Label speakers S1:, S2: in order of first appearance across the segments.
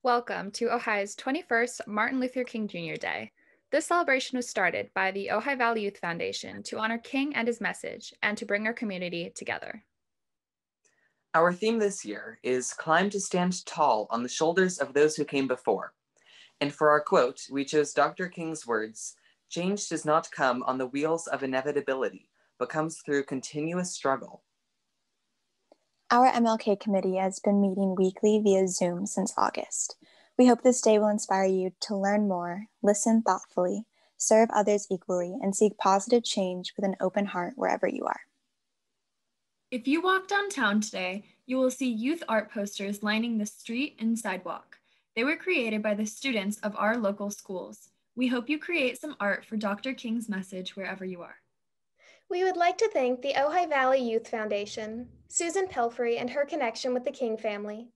S1: Welcome to Ojai's 21st Martin Luther King Jr. Day. This celebration was started by the Ojai Valley Youth Foundation to honor King and his message and to bring our community together.
S2: Our theme this year is Climb to Stand Tall on the Shoulders of Those Who Came Before. And for our quote, we chose Dr. King's words, "Change does not come on the wheels of inevitability, but comes through continuous struggle."
S3: Our MLK committee has been meeting weekly via Zoom since August. We hope this day will inspire you to learn more, listen thoughtfully, serve others equally, and seek positive change with an open heart wherever you are.
S4: If you walk downtown today, you will see youth art posters lining the street and sidewalk. They were created by the students of our local schools. We hope you create some art for Dr. King's message wherever you are.
S5: We would like to thank the Ojai Valley Youth Foundation, Susan Pelfrey and her connection with the King family,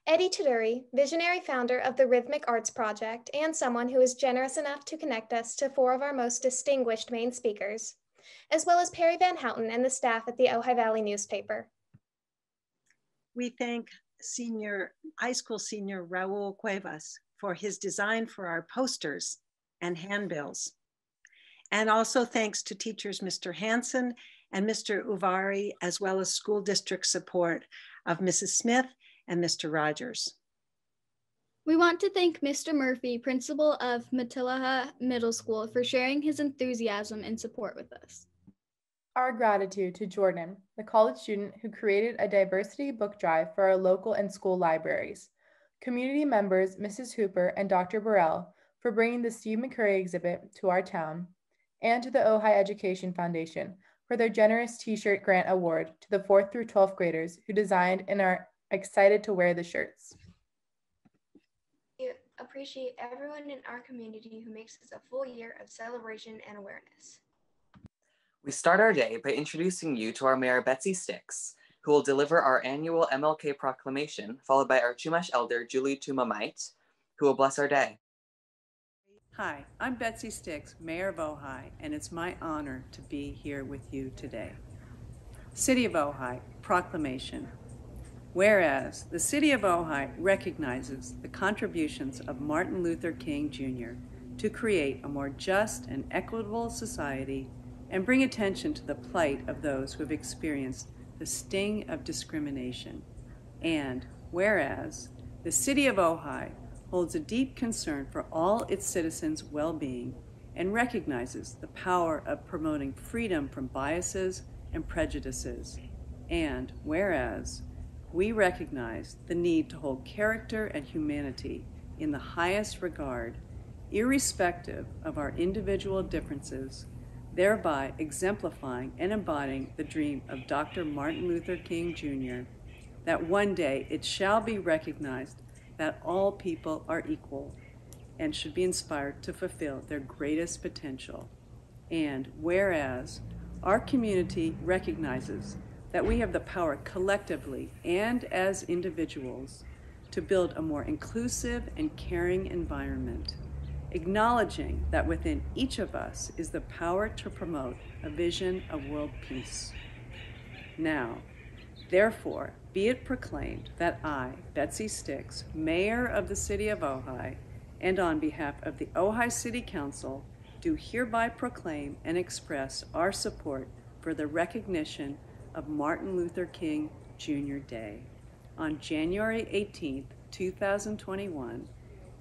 S5: Eddie Tuduri, visionary founder of the Rhythmic Arts Project and someone who is generous enough to connect us to 4 of our most distinguished main speakers, as well as Perry Van Houten and the staff at the Ojai Valley newspaper.
S6: We thank high school senior Raul Cuevas for his design for our posters and handbills. And also thanks to teachers Mr. Hansen and Mr. Uvari, as well as school district support of Mrs. Smith and Mr. Rogers.
S7: We want to thank Mr. Murphy, principal of Matilaha Middle School, for sharing his enthusiasm and support with us.
S8: Our gratitude to Jordan, the college student who created a diversity book drive for our local and school libraries. Community members Mrs. Hooper and Dr. Burrell for bringing the Steve McCurry exhibit to our town, and to the Ojai Education Foundation for their generous t-shirt grant award to the 4th through 12th graders who designed and are excited to wear the shirts.
S9: We appreciate everyone in our community who makes this a full year of celebration and awareness.
S2: We start our day by introducing you to our Mayor Betsy Sticks, who will deliver our annual MLK proclamation, followed by our Chumash elder, Julie Tumamite, who will bless our day.
S10: Hi, I'm Betsy Sticks, Mayor of Ojai, and it's my honor to be here with you today. City of Ojai, proclamation. Whereas the City of Ojai recognizes the contributions of Martin Luther King Jr. to create a more just and equitable society and bring attention to the plight of those who have experienced the sting of discrimination. And whereas the City of Ojai holds a deep concern for all its citizens' well-being and recognizes the power of promoting freedom from biases and prejudices. And whereas we recognize the need to hold character and humanity in the highest regard, irrespective of our individual differences, thereby exemplifying and embodying the dream of Dr. Martin Luther King Jr., that one day it shall be recognized that all people are equal and should be inspired to fulfill their greatest potential. And whereas our community recognizes that we have the power collectively and as individuals to build a more inclusive and caring environment, acknowledging that within each of us is the power to promote a vision of world peace. Now, therefore, be it proclaimed that I, Betsy Sticks, Mayor of the City of Ojai, and on behalf of the Ojai City Council, do hereby proclaim and express our support for the recognition of Martin Luther King Jr. Day on January 18th, 2021,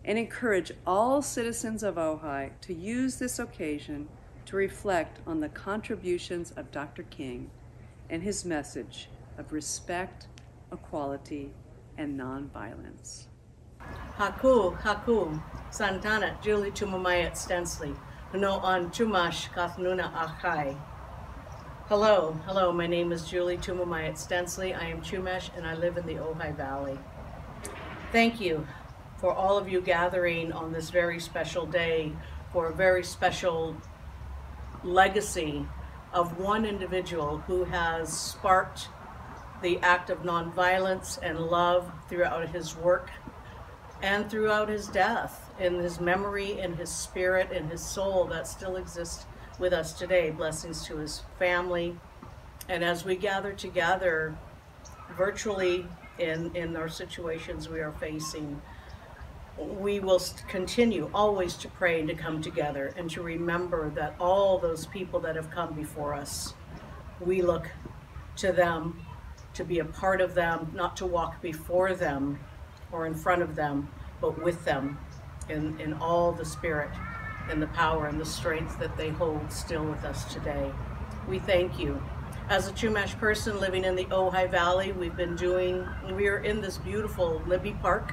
S10: and encourage all citizens of Ojai to use this occasion to reflect on the contributions of Dr. King and his message of respect, equality, and nonviolence.
S11: Haku, Santana, Julie Chumamayat Stensley, Huno on Chumash Kathnuna Achai. Hello, my name is Julie Chumamayat Stensley. I am Chumash and I live in the Ojai Valley. Thank you for all of you gathering on this very special day for a very special legacy of one individual who has sparked the act of nonviolence and love throughout his work and throughout his death, in his memory, in his spirit, in his soul that still exists with us today. Blessings to his family. And as we gather together virtually in our situations we are facing, we will continue always to pray and to come together and to remember that all those people that have come before us, we look to them to be a part of them, not to walk before them or in front of them, but with them in all the spirit and the power and the strength that they hold still with us today. We thank you. As a Chumash person living in the Ojai Valley, we are in this beautiful Libby Park.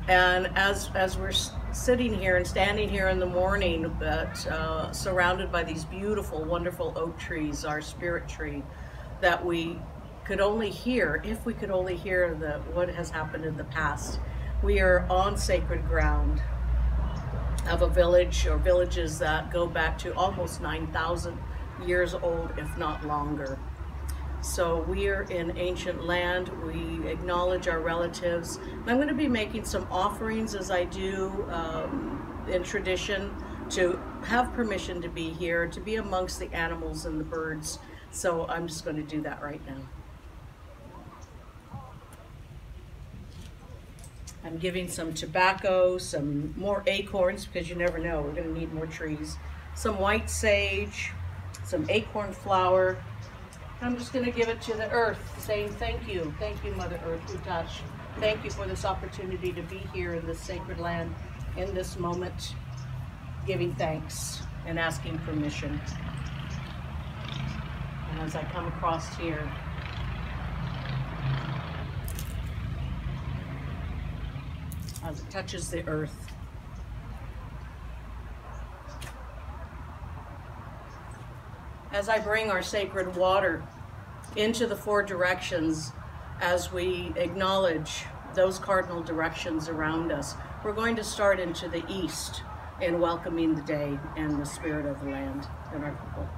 S11: And as we're sitting here and standing here in the morning, surrounded by these beautiful, wonderful oak trees, our spirit tree, that we could only hear, if we could only hear what has happened in the past. We are on sacred ground of a village or villages that go back to almost 9,000 years old, if not longer. So we are in ancient land. We acknowledge our relatives. And I'm going to be making some offerings, as I do in tradition, to have permission to be here, to be amongst the animals and the birds. So I'm just going to do that right now. I'm giving some tobacco, some more acorns, because you never know, we're going to need more trees, some white sage, some acorn flour. I'm just going to give it to the earth, saying thank you, Mother Earth, Utash. Thank you for this opportunity to be here in this sacred land, in this moment, giving thanks and asking permission. And as I come across here, as it touches the earth, as I bring our sacred water into the four directions, as we acknowledge those cardinal directions around us, we're going to start into the east in welcoming the day and the spirit of the land and our people.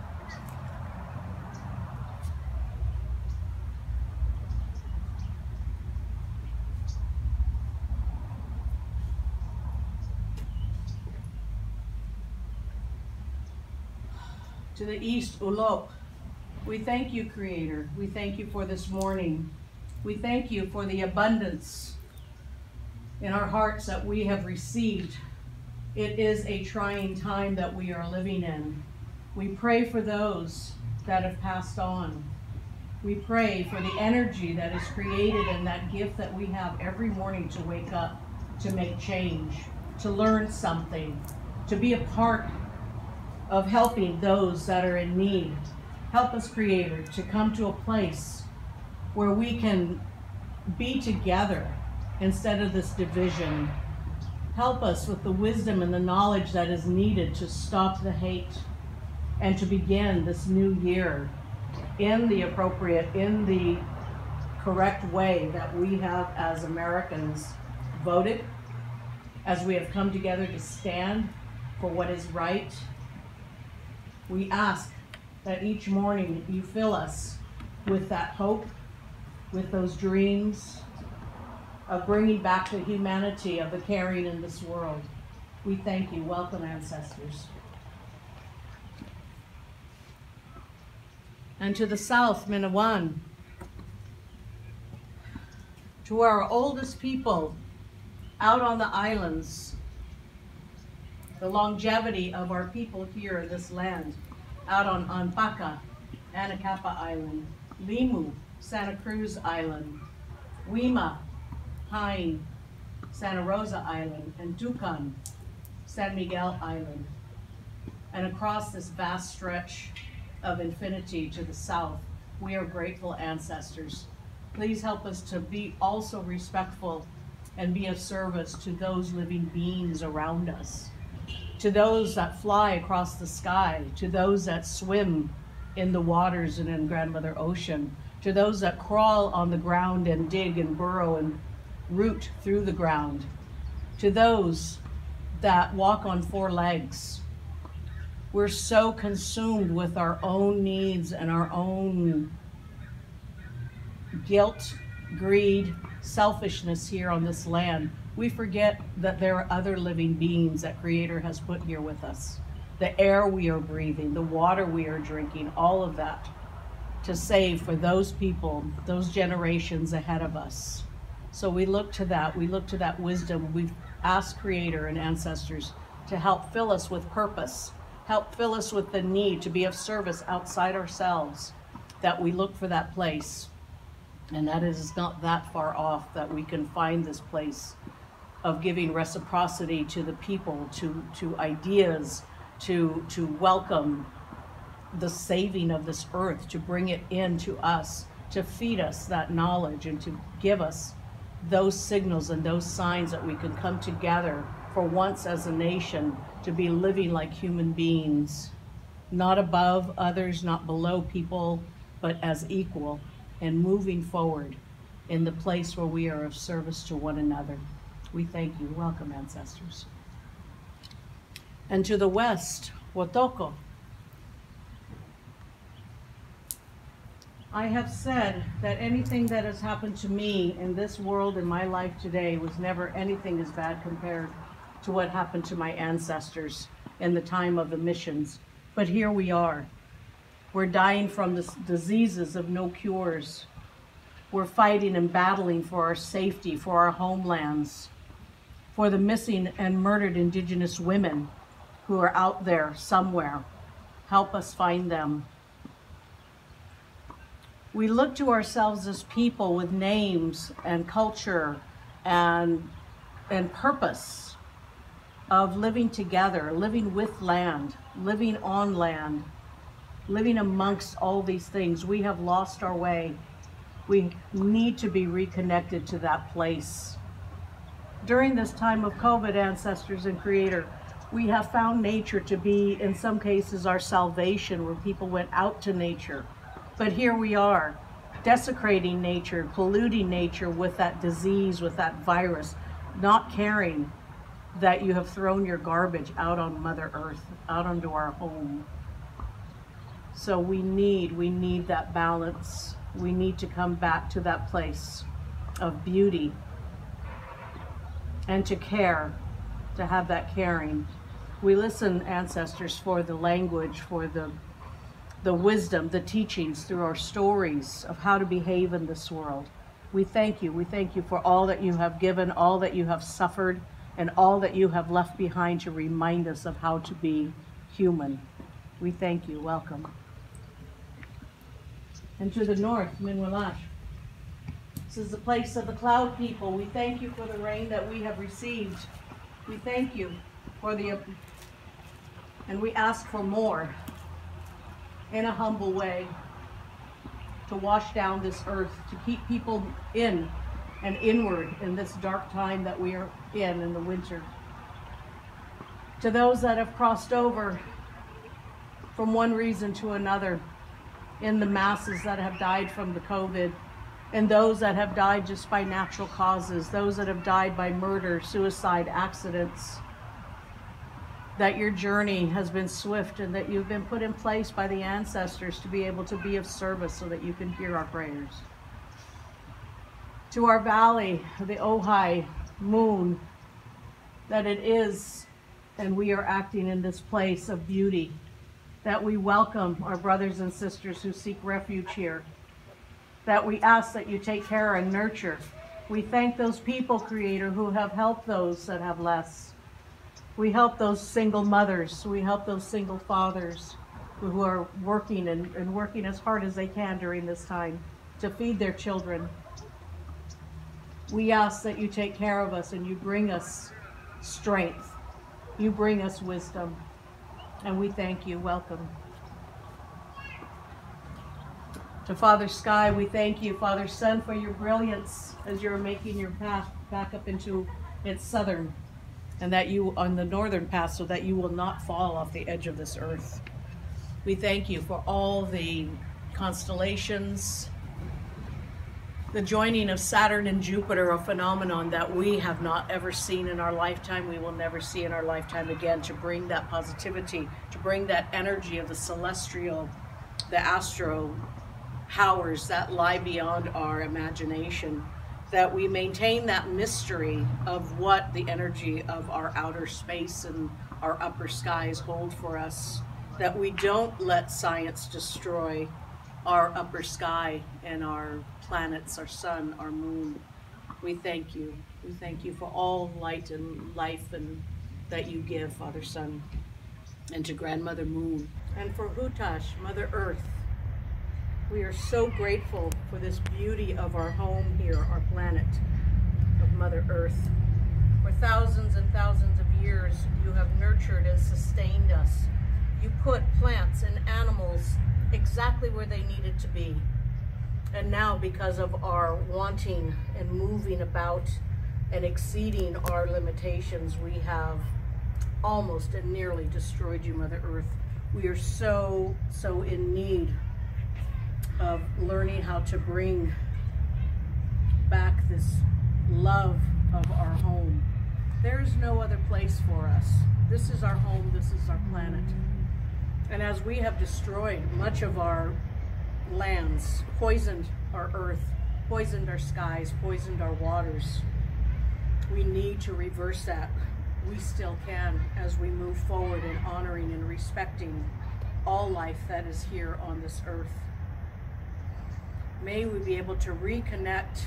S11: To the east, Ulop, we thank you, Creator. We thank you for this morning. We thank you for the abundance in our hearts that we have received. It is a trying time that we are living in. We pray for those that have passed on. We pray for the energy that is created and that gift that we have every morning to wake up, to make change, to learn something, to be a part of helping those that are in need. Help us, Creator, to come to a place where we can be together instead of this division. Help us with the wisdom and the knowledge that is needed to stop the hate and to begin this new year in the appropriate, in the correct way that we have as Americans voted, as we have come together to stand for what is right. We ask that each morning you fill us with that hope, with those dreams of bringing back the humanity of the caring in this world. We thank you. Welcome, ancestors. And to the south, Minawan, to our oldest people out on the islands, the longevity of our people here in this land, out on Anpaca, Anacapa Island, Limu, Santa Cruz Island, Wima, Pine, Santa Rosa Island, and Dukan, San Miguel Island, and across this vast stretch of infinity to the south. We are grateful ancestors. Please help us to be also respectful and be of service to those living beings around us, to those that fly across the sky, to those that swim in the waters and in Grandmother Ocean, to those that crawl on the ground and dig and burrow and root through the ground, to those that walk on four legs. We're so consumed with our own needs and our own guilt, greed, selfishness here on this land. We forget that there are other living beings that Creator has put here with us. The air we are breathing, the water we are drinking, all of that to save for those people, those generations ahead of us. So we look to that. We look to that wisdom. ask Creator and ancestors to help fill us with purpose, help fill us with the need to be of service outside ourselves, that we look for that place. And that is not that far off, that we can find this place of giving reciprocity to the people, to ideas, to welcome the saving of this earth, to bring it into us, to feed us that knowledge, and to give us those signals and those signs that we can come together for once as a nation to be living like human beings, not above others, not below people, but as equal, and moving forward in the place where we are of service to one another. We thank you. Welcome, ancestors. And to the west, Wotoko. I have said that anything that has happened to me in this world in my life today was never anything as bad compared to what happened to my ancestors in the time of the missions. But here we are. We're dying from the diseases of no cures. We're fighting and battling for our safety, for our homelands, for the missing and murdered Indigenous women who are out there somewhere. Help us find them. We look to ourselves as people with names and culture and purpose of living together, living with land, living on land, living amongst all these things. We have lost our way. We need to be reconnected to that place. During this time of COVID, ancestors and Creator, we have found nature to be, in some cases, our salvation, where people went out to nature. But here we are, desecrating nature, polluting nature with that disease, with that virus, not caring that you have thrown your garbage out on Mother Earth, out onto our home. So we need that balance. We need to come back to that place of beauty and to care, to have that caring. We listen, ancestors, for the language, for the wisdom, the teachings through our stories of how to behave in this world. We thank you. We thank you for all that you have given, all that you have suffered, and all that you have left behind to remind us of how to be human. We thank you. Welcome. And to the north, Minwalash. This is the place of the cloud people. We thank you for the rain that we have received. We thank you for and we ask for more in a humble way to wash down this earth, to keep people in and inward in this dark time that we are in the winter. To those that have crossed over from one reason to another, in the masses that have died from the COVID, and those that have died just by natural causes, those that have died by murder, suicide, accidents, that your journey has been swift and that you've been put in place by the ancestors to be able to be of service so that you can hear our prayers. To our valley, the Ojai moon, that it is, and we are acting in this place of beauty, that we welcome our brothers and sisters who seek refuge here, that we ask that you take care and nurture. We thank those people, Creator, who have helped those that have less. We help those single mothers. We help those single fathers who are working and working as hard as they can during this time to feed their children. We ask that you take care of us and you bring us strength. You bring us wisdom. And we thank you. Welcome. To Father Sky, we thank you, Father Sun, for your brilliance as you're making your path back up into its southern, and that you on the northern path so that you will not fall off the edge of this earth. We thank you for all the constellations, the joining of Saturn and Jupiter, a phenomenon that we have not ever seen in our lifetime, we will never see in our lifetime again, to bring that positivity, to bring that energy of the celestial, the astro powers that lie beyond our imagination, that we maintain that mystery of what the energy of our outer space and our upper skies hold for us, that we don't let science destroy our upper sky and our planets, our sun, our moon. We thank you. We thank you for all light and life and that you give, Father Sun, and to Grandmother Moon, and for Hutash, Mother Earth. We are so grateful for this beauty of our home here, our planet of Mother Earth. For thousands and thousands of years, you have nurtured and sustained us. You put plants and animals exactly where they needed to be. And now, because of our wanting and moving about and exceeding our limitations, we have almost and nearly destroyed you, Mother Earth. We are so in need of learning how to bring back this love of our home. There's no other place for us. This is our home, this is our planet. And as we have destroyed much of our lands, poisoned our earth, poisoned our skies, poisoned our waters, we need to reverse that. We still can as we move forward in honoring and respecting all life that is here on this earth. May we be able to reconnect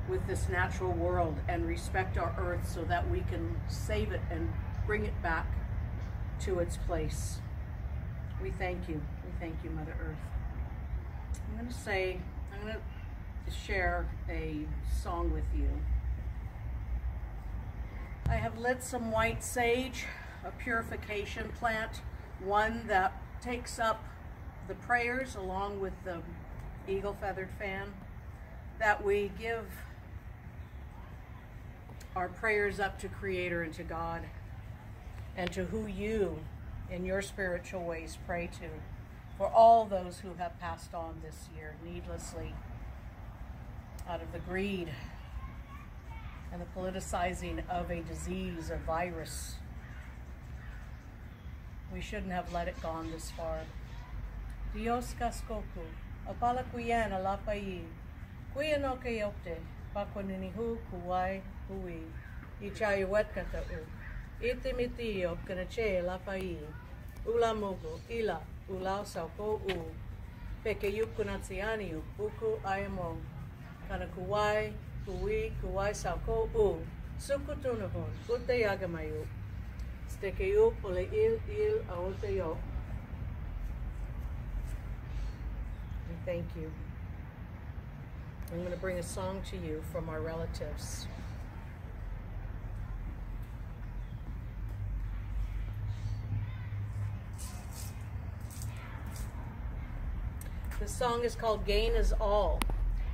S11: with this natural world and respect our earth so that we can save it and bring it back to its place. We thank you. We thank you, Mother Earth. I'm going to share a song with you. I have lit some white sage, a purification plant, one that takes up the prayers along with the eagle feathered fan, that we give our prayers up to Creator and to God and to who you in your spiritual ways pray to, for all those who have passed on this year needlessly out of the greed and the politicizing of a disease, a virus. We shouldn't have let it gone this far. Dios kaskoku, apala kuyan alapai, kuya no kayopte, pakwaninihu kuwai hui, ichayuet katau, itimitiyo kanache alapai, ulamugu, ila, ulau sauko u, pekeyup kunatsianiu, buku ayamo, kanakuwai, kuwi, kuwai sauko u, sukutunahun, ute yagamayu, stekeyu pole il aoteyo. We thank you. I'm going to bring a song to you from our relatives. The song is called Gain is All,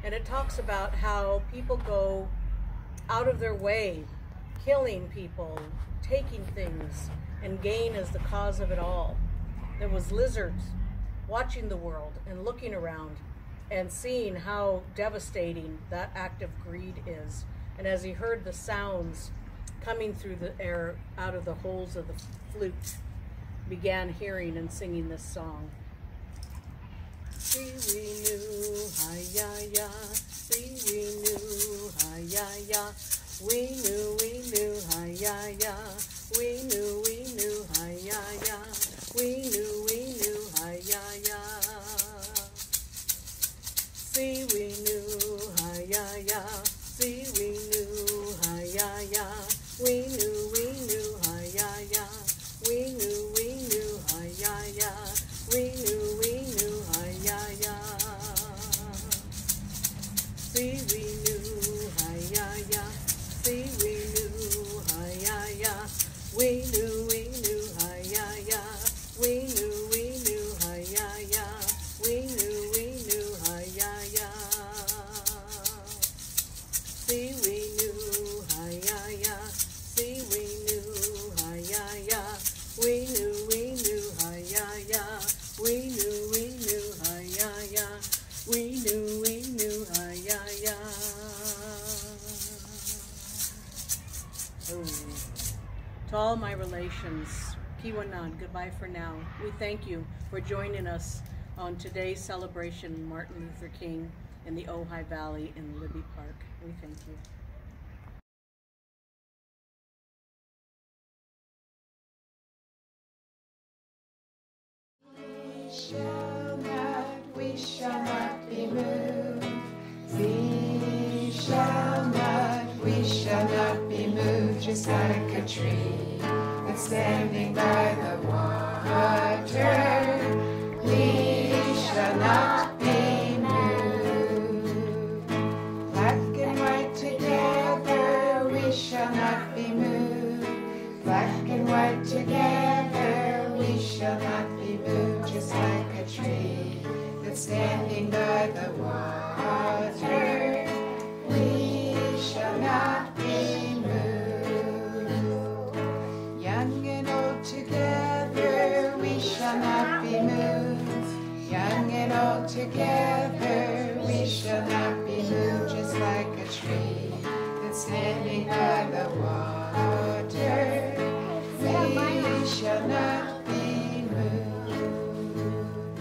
S11: and it talks about how people go out of their way, killing people, taking things, and gain is the cause of it all. There was lizards watching the world and looking around and seeing how devastating that act of greed is. And as he heard the sounds coming through the air out of the holes of the flute, began hearing and singing this song. See we knew, hi ya ya, see we knew, hi ya ya, we knew, hi ya ya, we knew, hi ya ya, we knew, hi ya ya. See we knew, hi ya ya, see we knew, hi ya ya, we knew, hi ya ya, we knew, hi ya ya, we knew, hi ya ya. See we knew, hi ya ya, see we knew, hi ya ya, we knew, hi ya ya, we knew, hi ya ya, we knew, hi ya ya. See we knew, hi ya ya, see we knew, hi ya ya, we knew, hi ya ya, we knew, hi ya ya, we knew, hi ya ya. To all my relations, Kiwanan, goodbye for now. We thank you for joining us on today's celebration of Martin Luther King in the Ojai Valley in Libby Park. We thank you.
S12: We shall not be moved. We shall not, we shall not be moved, just like a tree that's standing by the water. We shall not be moved. Black and white together, we shall not be moved. Black and white together, we shall not be moved, just like a tree that's standing by the water. We shall not be moved. Young and old together, we shall not be moved. Young and old together, we shall not be moved, just like a tree that's standing by the water. We shall not be moved.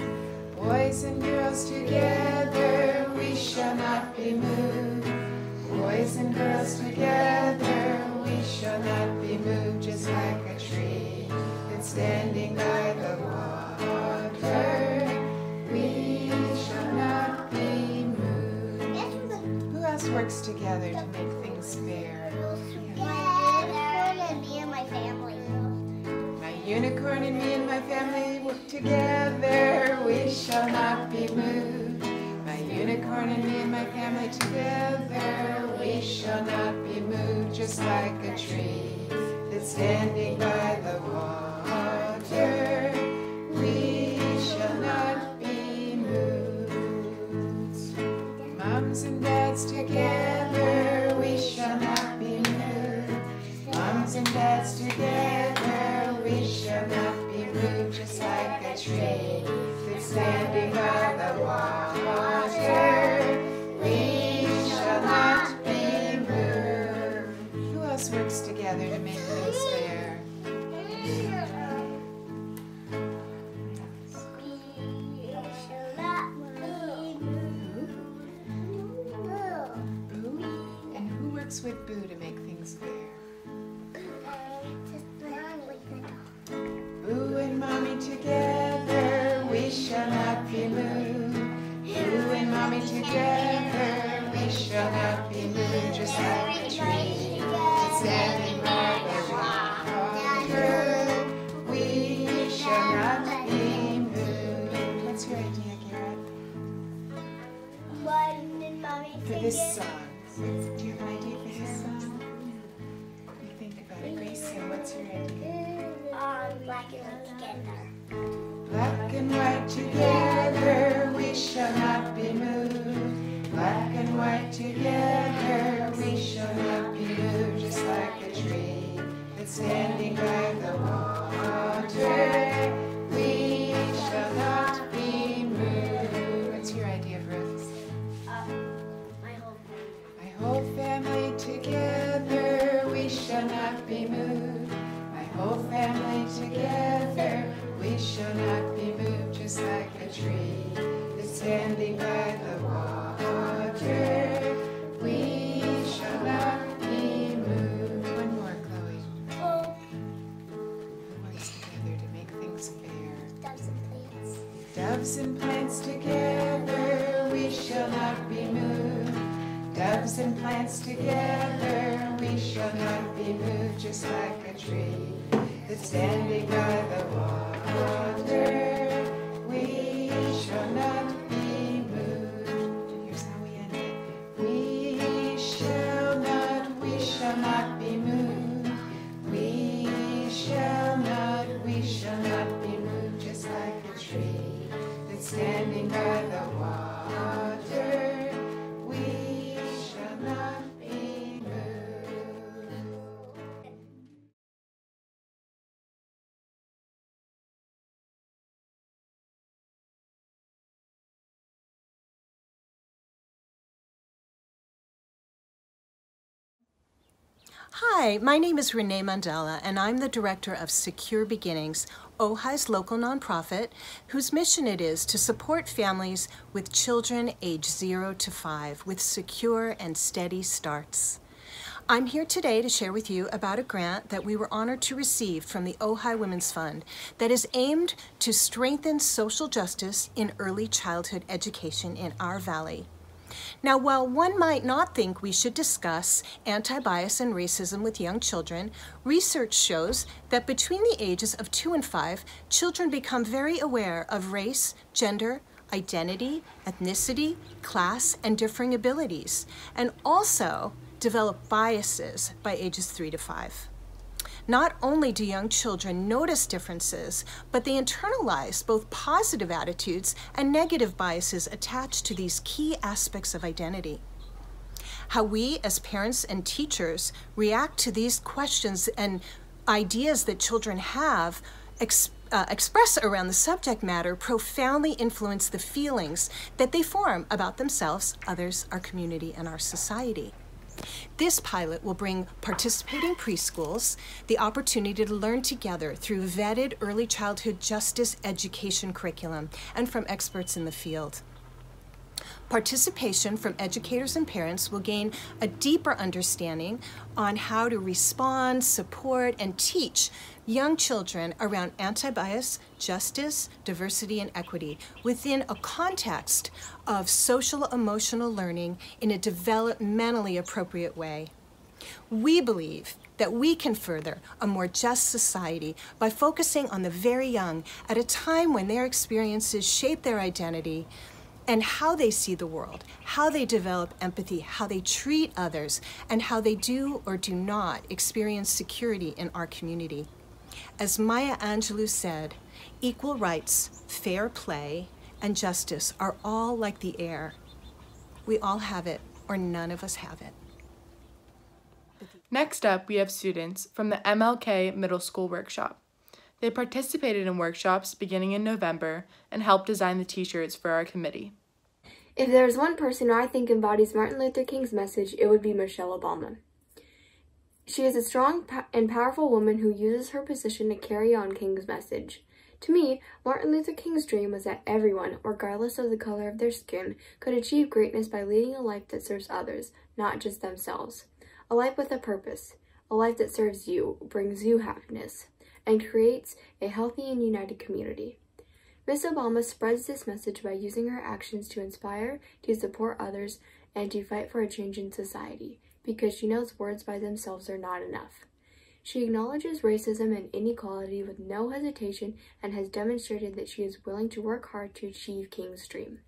S12: Boys and girls together, we shall not be moved. Boys and girls together, we shall not be moved, just like a tree that's standing by the water. We shall not be moved. Who else works together to make things fair?
S13: Me and my family.
S12: My unicorn and me and my family work together. We shall not be moved. My unicorn and me and my family together. We shall not be moved, just like a tree that's standing by the water. We shall not be moved. Moms and dads together, we shall not be moved. Moms and dads together, we shall not be moved, just like a tree that's standing by the water. We shall not be moved. Who else works together to make things fair? Boo? And who works with Boo to make things fair? Boo and Mommy together, we shall not be moved. Boo and Mommy together, we shall not be moved, just like a tree that's standing by the water. We shall not be moved. What's your idea, Garrett? For this song. Do you have an idea for this song? You think about it. Grayson, what's your idea?
S13: Black and white together.
S12: Black and white together, we shall not be moved. Black and white together, we shall not be moved, just like a tree that's standing by the water. We shall not be moved. What's your idea, Bruce? My whole family together, we shall not be moved. My whole family together, we shall not be moved, just like a tree that's standing by the water. We shall not be moved. One more, Chloe. Who works together to make things fair?
S13: Doves and plants.
S12: Doves and plants together, we shall not be moved. Doves and plants together, we shall not be moved, just like a tree that's standing by the water. We shall not be moved. Here's how we end it. We shall not be moved. We shall not be moved, just like a tree that's standing by the water. We shall not be moved.
S14: Hi, my name is Renee Mandela, and I'm the director of Secure Beginnings, Ojai's local nonprofit, whose mission it is to support families with children age 0 to 5 with secure and steady starts. I'm here today to share with you about a grant that we were honored to receive from the Ojai Women's Fund that is aimed to strengthen social justice in early childhood education in our valley. Now, while one might not think we should discuss anti-bias and racism with young children, research shows that between the ages of 2 and 5, children become very aware of race, gender, identity, ethnicity, class, and differing abilities, and also develop biases by ages 3 to 5. Not only do young children notice differences, but they internalize both positive attitudes and negative biases attached to these key aspects of identity. How we as parents and teachers react to these questions and ideas that children have express around the subject matter profoundly influence the feelings that they form about themselves, others, our community, and our society. This pilot will bring participating preschools the opportunity to learn together through vetted early childhood justice education curriculum and from experts in the field. Participation from educators and parents will gain a deeper understanding on how to respond, support, and teach young children around anti-bias, justice, diversity, and equity within a context of social-emotional learning in a developmentally appropriate way. We believe that we can further a more just society by focusing on the very young at a time when their experiences shape their identity and how they see the world, how they develop empathy, how they treat others, and how they do or do not experience security in our community. As Maya Angelou said, equal rights, fair play, and justice are all like the air. We all have it, or none of us have it.
S8: Next up, we have students from the MLK Middle School Workshop. They participated in workshops beginning in November and helped design the t-shirts for our committee.
S15: If there is one person I think embodies Martin Luther King's message, it would be Michelle Obama. She is a strong and powerful woman who uses her position to carry on King's message. To me, Martin Luther King's dream was that everyone, regardless of the color of their skin, could achieve greatness by leading a life that serves others, not just themselves. A life with a purpose, a life that serves you, brings you happiness, and creates a healthy and united community. Ms. Obama spreads this message by using her actions to inspire, to support others, and to fight for a change in society, because she knows words by themselves are not enough. She acknowledges racism and inequality with no hesitation and has demonstrated that she is willing to work hard to achieve King's dream.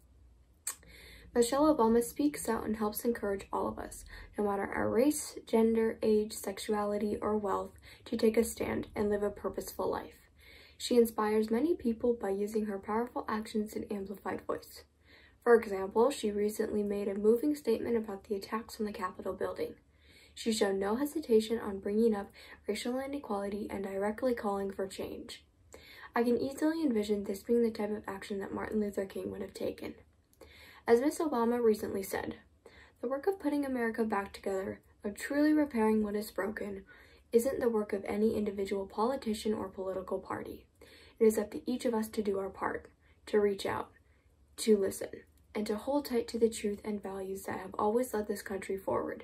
S15: Michelle Obama speaks out and helps encourage all of us, no matter our race, gender, age, sexuality, or wealth, to take a stand and live a purposeful life. She inspires many people by using her powerful actions and amplified voice. For example, she recently made a moving statement about the attacks on the Capitol building. She showed no hesitation on bringing up racial inequality and directly calling for change. I can easily envision this being the type of action that Martin Luther King would have taken. As Ms. Obama recently said, the work of putting America back together, of truly repairing what is broken, isn't the work of any individual politician or political party. It is up to each of us to do our part, to reach out, to listen, and to hold tight to the truth and values that have always led this country forward.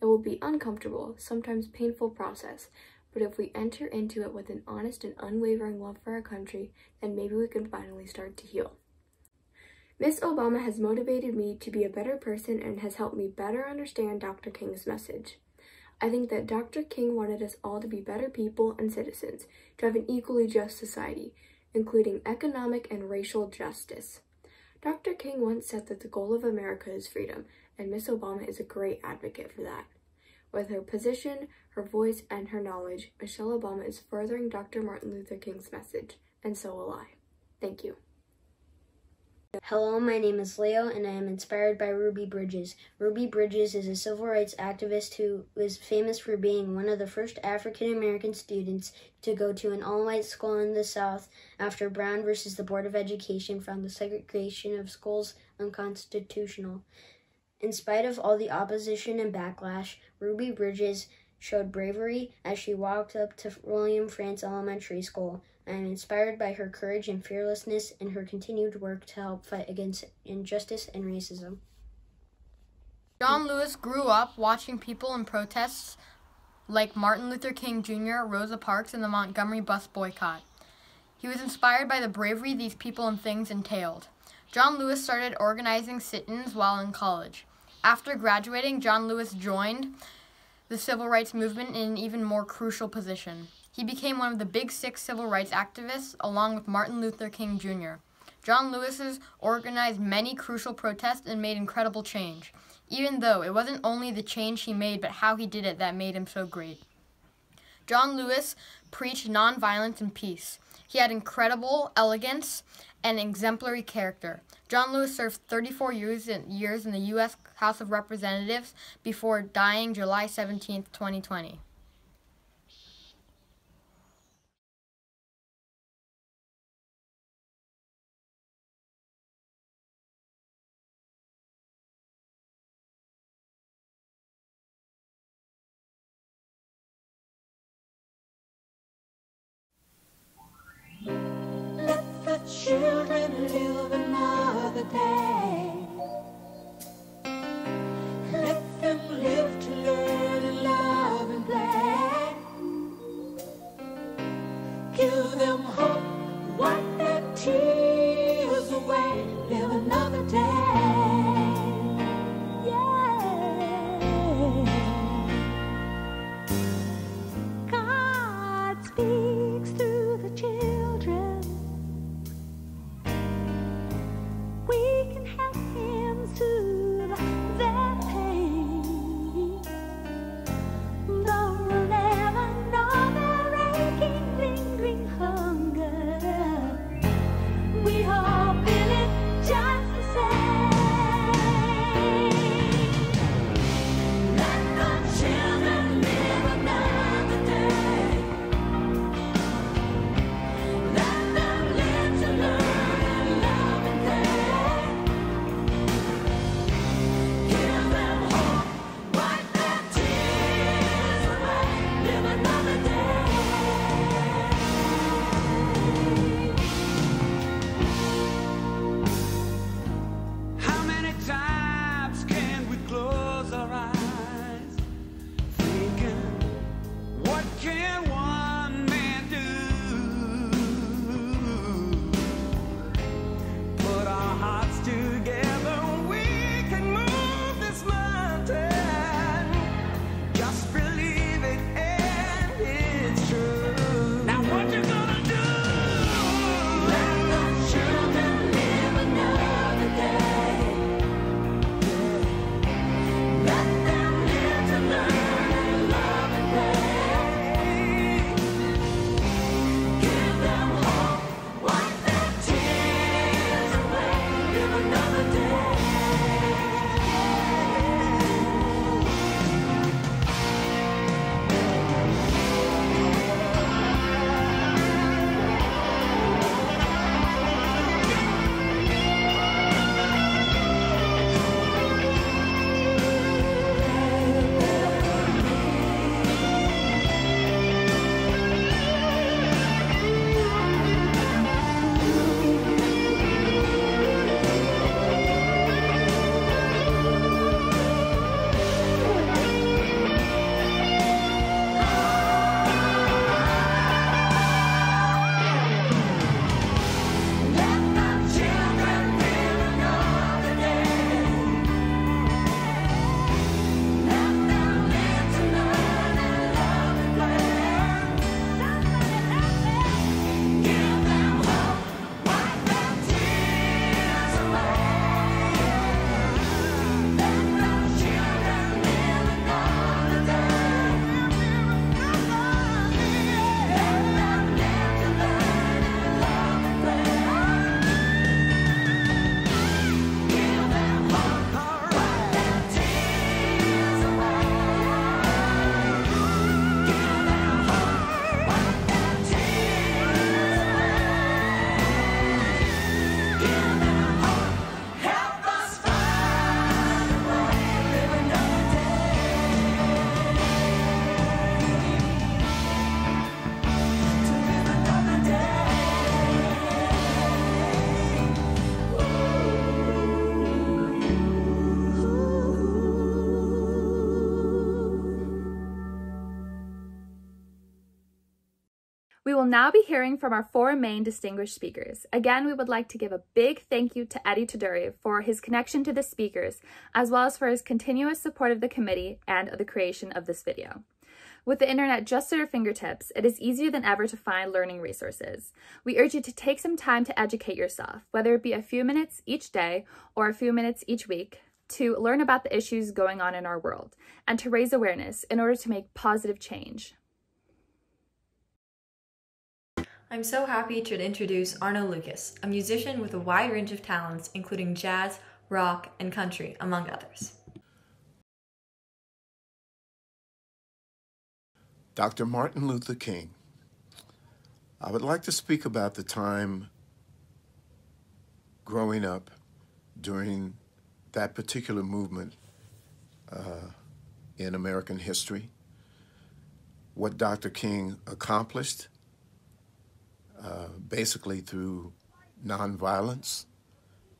S15: It will be uncomfortable, sometimes painful process, but if we enter into it with an honest and unwavering love for our country, then maybe we can finally start to heal. Ms. Obama has motivated me to be a better person and has helped me better understand Dr. King's message. I think that Dr. King wanted us all to be better people and citizens, to have an equally just society, including economic and racial justice. Dr. King once said that the goal of America is freedom, and Ms. Obama is a great advocate for that. With her position, her voice, and her knowledge, Michelle Obama is furthering Dr. Martin Luther King's message, and so will I. Thank you.
S16: Hello, my name is Leo, and I am inspired by Ruby Bridges. Ruby Bridges is a civil rights activist who is famous for being one of the first African-American students to go to an all-white school in the South after Brown versus the Board of Education found the segregation of schools unconstitutional. In spite of all the opposition and backlash, Ruby Bridges showed bravery as she walked up to William Frantz Elementary School. I am inspired by her courage and fearlessness and her continued work to help fight against injustice and racism.
S17: John Lewis grew up watching people in protests like Martin Luther King Jr., Rosa Parks, and the Montgomery bus boycott. He was inspired by the bravery these people and things entailed. John Lewis started organizing sit-ins while in college. After graduating, John Lewis joined the civil rights movement in an even more crucial position. He became one of the Big Six civil rights activists, along with Martin Luther King Jr. John Lewis organized many crucial protests and made incredible change, even though it wasn't only the change he made, but how he did it that made him so great. John Lewis preached nonviolence and peace. He had incredible elegance and exemplary character. John Lewis served 34 years in the U.S. House of Representatives before dying July 17, 2020.
S12: Let the children live another day. Let them live to learn and love and play. Give them hope, wipe their tears away. Live another day. Yeah. God speaks through the children. We can help
S1: We will now be hearing from our 4 main distinguished speakers. Again, we would like to give a big thank you to Eddie Taduri for his connection to the speakers, as well as for his continuous support of the committee and the creation of this video. With the internet just at your fingertips, it is easier than ever to find learning resources. We urge you to take some time to educate yourself, whether it be a few minutes each day or a few minutes each week, to learn about the issues going on in our world and to raise awareness in order to make positive change.
S18: I'm so happy to introduce Arno Lucas, a musician with a wide range of talents, including jazz, rock, and country, among others.
S19: Dr. Martin Luther King. I would like to speak about the time growing up during that particular movement in American history, what Dr. King accomplished, basically through nonviolence,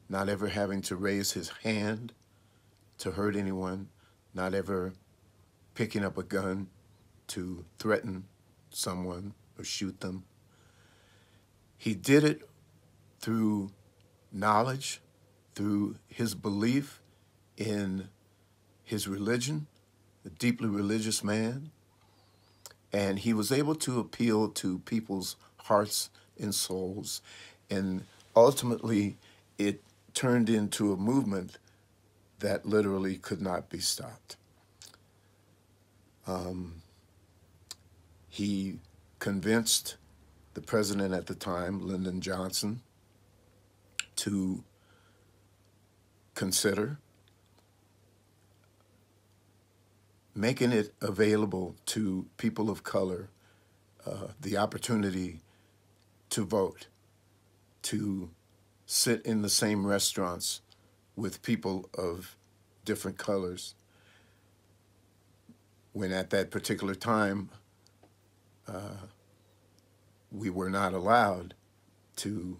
S19: not ever having to raise his hand to hurt anyone, not ever picking up a gun to threaten someone or shoot them. He did it through knowledge, through his belief in his religion, a deeply religious man, and he was able to appeal to people's hearts and souls, and ultimately it turned into a movement that literally could not be stopped. He convinced the president at the time, Lyndon Johnson, to consider making it available to people of color the opportunity to vote, to sit in the same restaurants with people of different colors, when at that particular time we were not allowed to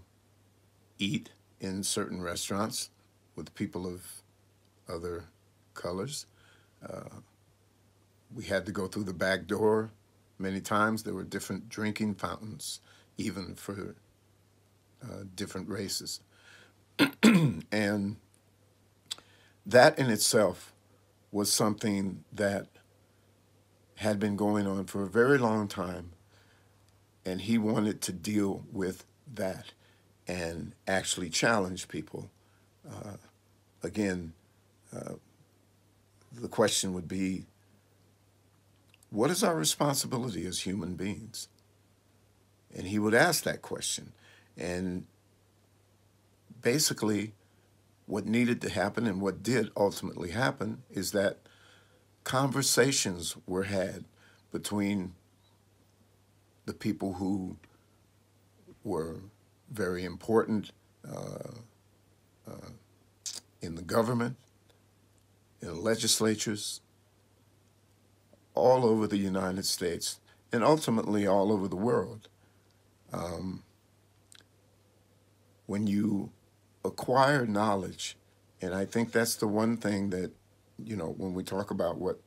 S19: eat in certain restaurants with people of other colors. We had to go through the back door. Many times there were different drinking fountains, even for different races. And that in itself was something that had been going on for a very long time, and he wanted to deal with that and actually challenge people. Again, the question would be, what is our responsibility as human beings? And he would ask that question. And basically, what needed to happen and what did ultimately happen is that conversations were had between the people who were very important in the government, in the legislatures, all over the United States, and ultimately all over the world. When you acquire knowledge, and I think that's the one thing that, you know, when we talk about what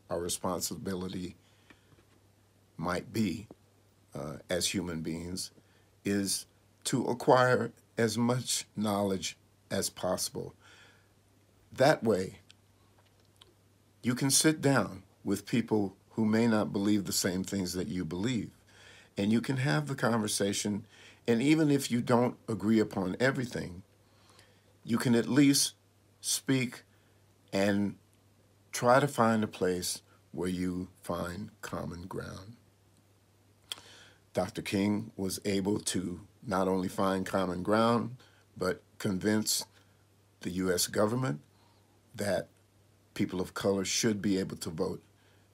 S19: our responsibility might be as human beings, is to acquire as much knowledge as possible. That way, you can sit down with people who may not believe the same things that you believe, and you can have the conversation, and even if you don't agree upon everything, you can at least speak and try to find a place where you find common ground. Dr. King was able to not only find common ground, but convince the U.S. government that people of color should be able to vote.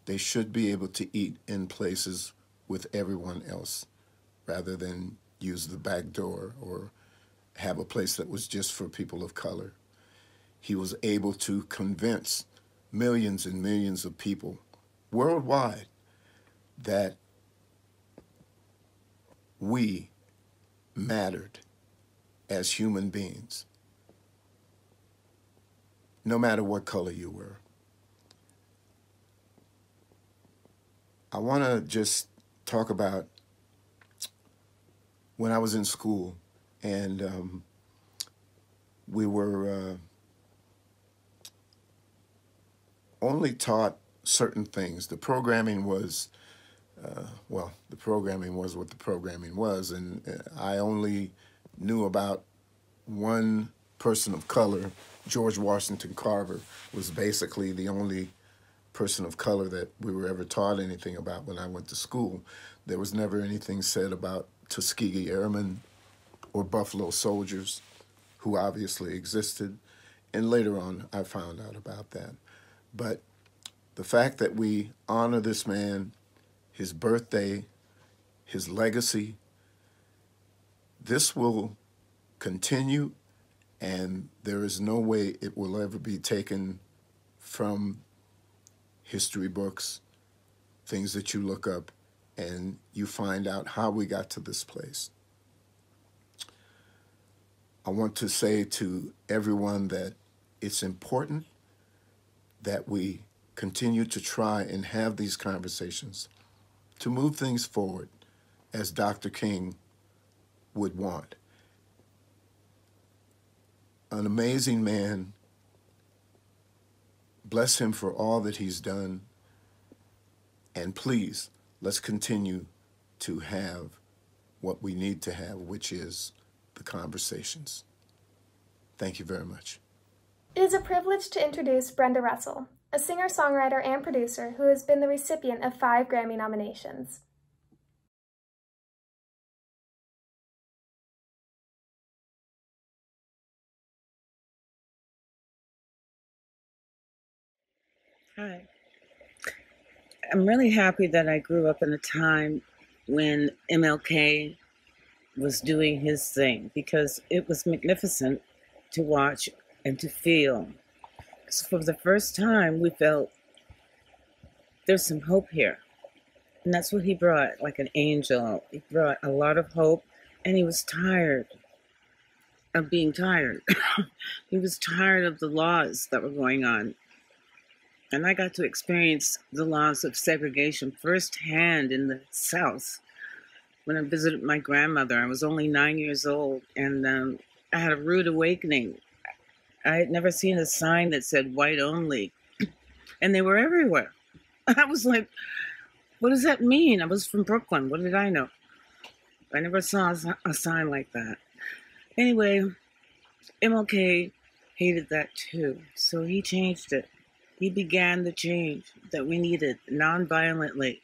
S19: They should be able to eat in places with everyone else, rather than use the back door or have a place that was just for people of color. He was able to convince millions and millions of people worldwide that we mattered as human beings, no matter what color you were. I want to just talk about when I was in school, and we were only taught certain things. The programming was, well, the programming was what the programming was, and I only knew about one person of color. George Washington Carver was basically the only person of color that we were ever taught anything about when I went to school. There was never anything said about Tuskegee Airmen or Buffalo Soldiers, who obviously existed. And later on, I found out about that. But the fact that we honor this man, his birthday, his legacy, this will continue, and there is no way it will ever be taken from history books, things that you look up, and you find out how we got to this place. I want to say to everyone that it's important that we continue to try and have these conversations to move things forward as Dr. King would want. An amazing man. Bless him for all that he's done. And please, let's continue to have what we need to have, which is the conversations. Thank you very much.
S5: It is a privilege to introduce Brenda Russell, a singer-songwriter and producer who has been the recipient of 5 Grammy nominations.
S20: Hi. I'm really happy that I grew up in a time when MLK was doing his thing, because it was magnificent to watch and to feel. So for the first time, we felt there's some hope here. And that's what he brought, like an angel. He brought a lot of hope, and he was tired of being tired. He was tired of the laws that were going on. And I got to experience the laws of segregation firsthand in the South. When I visited my grandmother, I was only 9 years old, and I had a rude awakening. I had never seen a sign that said white only, and they were everywhere. I was like, what does that mean? I was from Brooklyn. What did I know? I never saw a sign like that. Anyway, MLK hated that too, so he changed it. He began the change that we needed non-violently,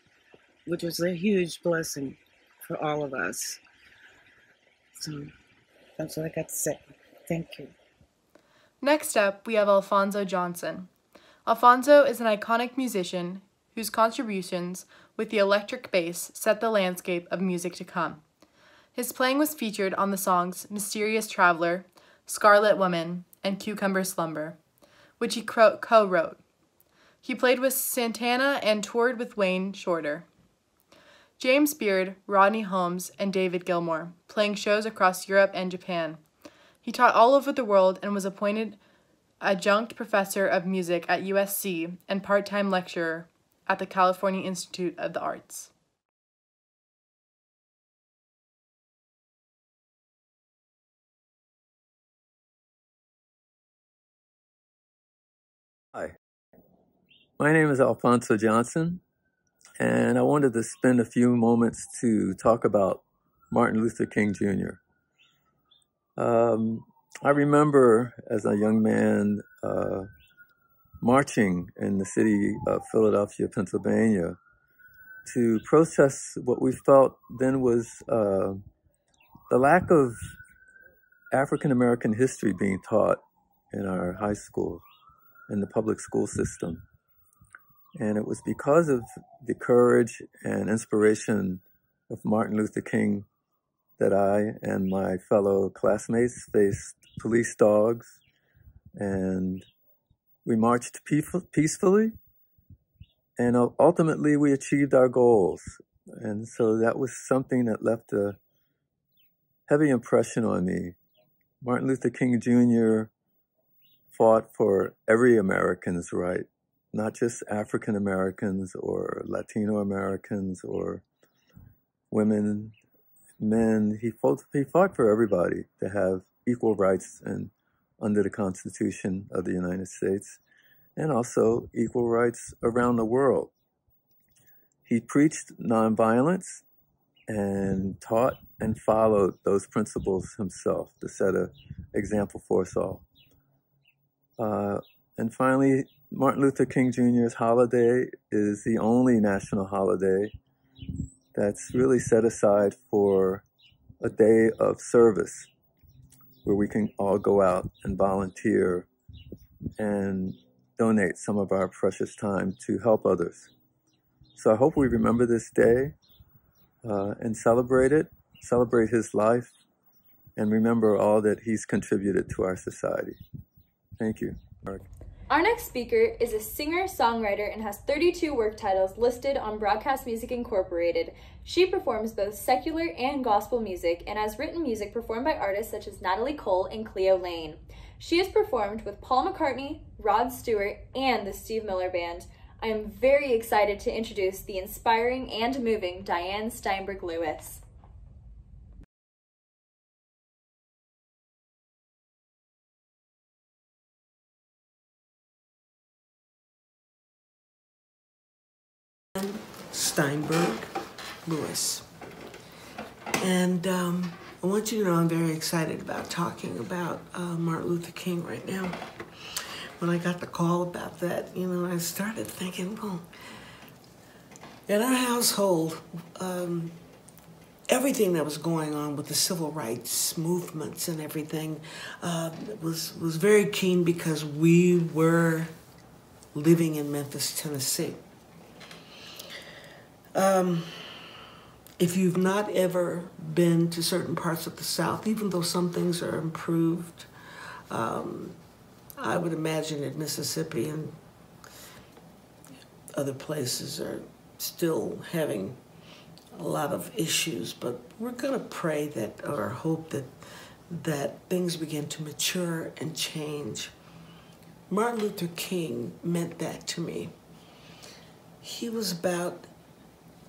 S20: which was a huge blessing for all of us. So that's what I got to say. Thank you.
S8: Next up, we have Alphonso Johnson. Alphonso is an iconic musician whose contributions with the electric bass set the landscape of music to come. His playing was featured on the songs Mysterious Traveler, Scarlet Woman, and Cucumber Slumber, which he co-wrote. He played with Santana and toured with Wayne Shorter, James Beard, Rodney Holmes, and David Gilmour, playing shows across Europe and Japan. He taught all over the world and was appointed adjunct professor of music at USC and part-time lecturer at the California Institute of the Arts.
S21: Hi, my name is Alphonso Johnson, and I wanted to spend a few moments to talk about Martin Luther King Jr. I remember as a young man marching in the city of Philadelphia, Pennsylvania, to protest what we felt then was the lack of African American history being taught in our high school, in the public school system. And it was because of the courage and inspiration of Martin Luther King that I and my fellow classmates faced police dogs, and we marched peacefully, and ultimately we achieved our goals. And so that was something that left a heavy impression on me. Martin Luther King Jr. fought for every American's right, not just African Americans or Latino Americans or women, men, he fought for everybody to have equal rights and under the Constitution of the United States, and also equal rights around the world. He preached nonviolence and taught and followed those principles himself to set an example for us all. And finally, Martin Luther King Jr.'s holiday is the only national holiday that's really set aside for a day of service where we can all go out and volunteer and donate some of our precious time to help others. So I hope we remember this day and celebrate it, celebrate his life, and remember all that he's contributed to our society. Thank you.
S1: Our next speaker is a singer-songwriter and has 32 work titles listed on Broadcast Music Incorporated. She performs both secular and gospel music and has written music performed by artists such as Natalie Cole and Cleo Lane. She has performed with Paul McCartney, Rod Stewart, and the Steve Miller Band. I am very excited to introduce the inspiring and moving Diane Steinberg-Lewis.
S3: Steinberg-Lewis. And I want you to know I'm very excited about talking about Martin Luther King right now. When I got the call about that, I started thinking, well, in our household, everything that was going on with the civil rights movements and everything was very keen because we were living in Memphis, Tennessee. If you've not ever been to certain parts of the South, even though some things are improved, I would imagine that Mississippi and other places are still having a lot of issues, but we're going to pray that, or hope that things begin to mature and change. Martin Luther King meant that to me. He was about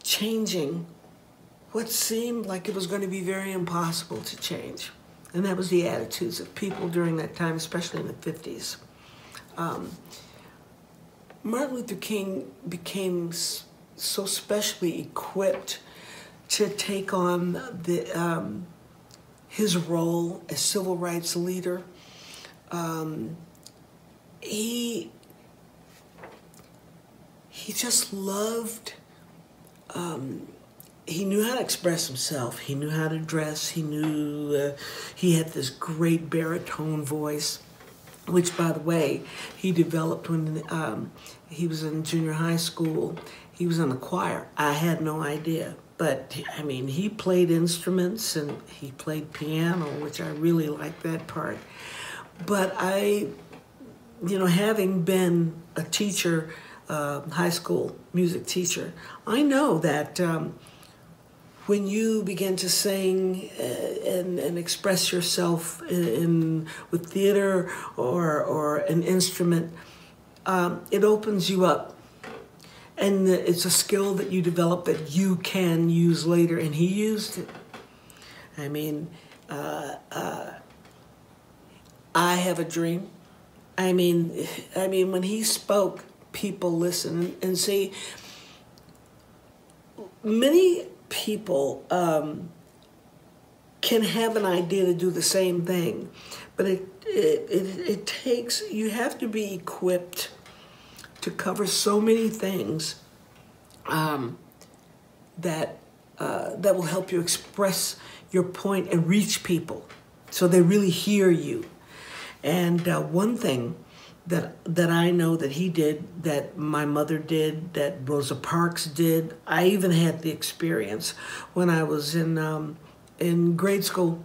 S3: changing what seemed like it was going to be very impossible to change. And that was the attitudes of people during that time, especially in the 50s. Martin Luther King became so specially equipped to take on his role as civil rights leader. He just loved, he knew how to express himself. He knew how to dress. He knew, he had this great baritone voice, which, by the way, he developed when he was in junior high school. He was in the choir. I had no idea. But, I mean, he played instruments and he played piano, which I really liked that part. But having been a teacher, high school music teacher, I know that when you begin to sing and express yourself with theater or an instrument, it opens you up. And it's a skill that you develop that you can use later, and he used it. I mean, I have a dream. I mean, when he spoke, people listened. And see, many people can have an idea to do the same thing, but it takes, you have to be equipped to cover so many things that will help you express your point and reach people so they really hear you. And one thing that I know that he did, that my mother did, that Rosa Parks did, I even had the experience when I was in grade school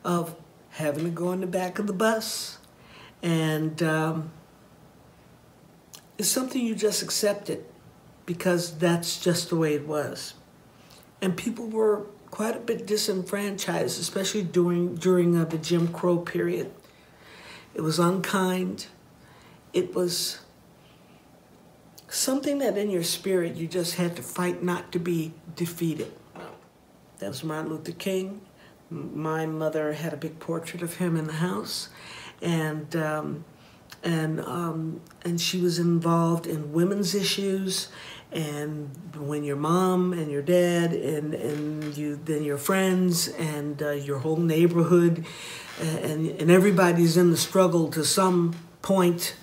S3: of having to go in the back of the bus, and it's something you just accepted because that's just the way it was. And people were quite a bit disenfranchised, especially during the Jim Crow period. It was unkind. It was something that in your spirit you just had to fight not to be defeated. That was Martin Luther King. My mother had a big portrait of him in the house, and she was involved in women's issues. And when your mom and your dad and then your friends and your whole neighborhood and everybody's in the struggle to some point,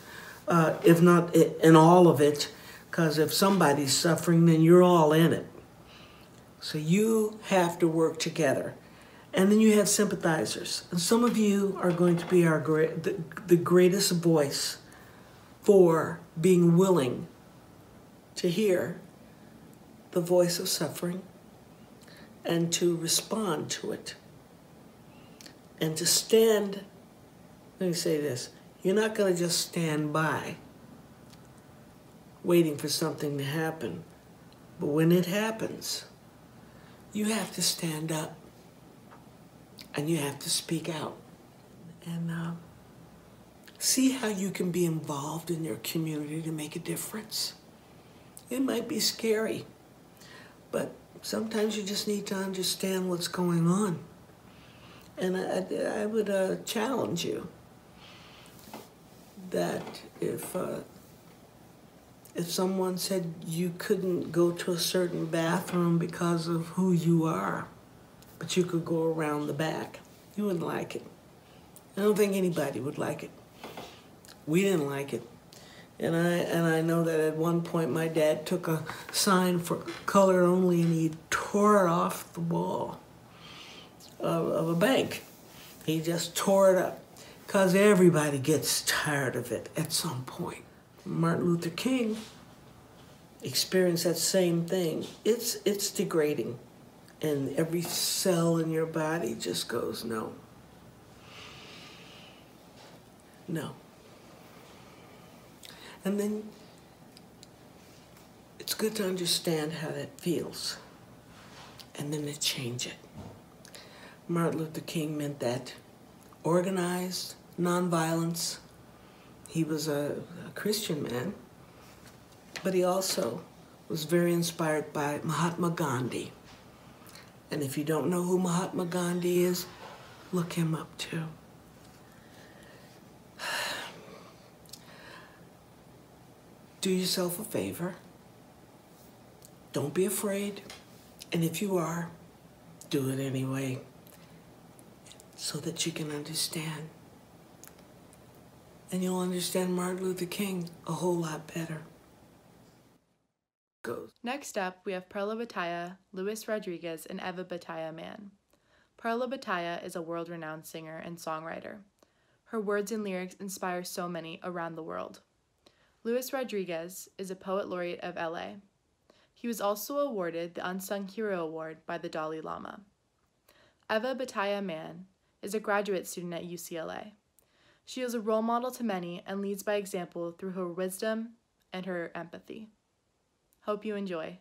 S3: if not in all of it, because if somebody's suffering, then you're all in it. So you have to work together. And then you have sympathizers. And some of you are going to be the greatest voice for being willing to hear the voice of suffering and to respond to it. And to stand, let me say this, you're not going to just stand by waiting for something to happen. But when it happens, you have to stand up and you have to speak out. And see how you can be involved in your community to make a difference. It might be scary, but sometimes you just need to understand what's going on. And I would challenge you that if someone said you couldn't go to a certain bathroom because of who you are, but you could go around the back, you wouldn't like it. I don't think anybody would like it. We didn't like it. And I know that at one point my dad took a sign for color only and he tore it off the wall of a bank. He just tore it up because everybody gets tired of it at some point. Martin Luther King experienced that same thing. It's degrading, and every cell in your body just goes, no. No. And then it's good to understand how that feels and then to change it. Martin Luther King meant that organized nonviolence. He was a Christian man, but he also was very inspired by Mahatma Gandhi. And if you don't know who Mahatma Gandhi is, look him up too. Do yourself a favor. Don't be afraid. And if you are, do it anyway so that you can understand. And you'll understand Martin Luther King a whole lot better. Goes.
S8: Next up, we have Perla Battaya, Luis Rodriguez, and Eva Battaya Mann. Perla Battaya is a world-renowned singer and songwriter. Her words and lyrics inspire so many around the world. Luis Rodriguez is a poet laureate of LA. He was also awarded the Unsung Hero Award by the Dalai Lama. Eva Battaya Mann is a graduate student at UCLA. She is a role model to many and leads by example through her wisdom and her empathy. Hope you enjoy.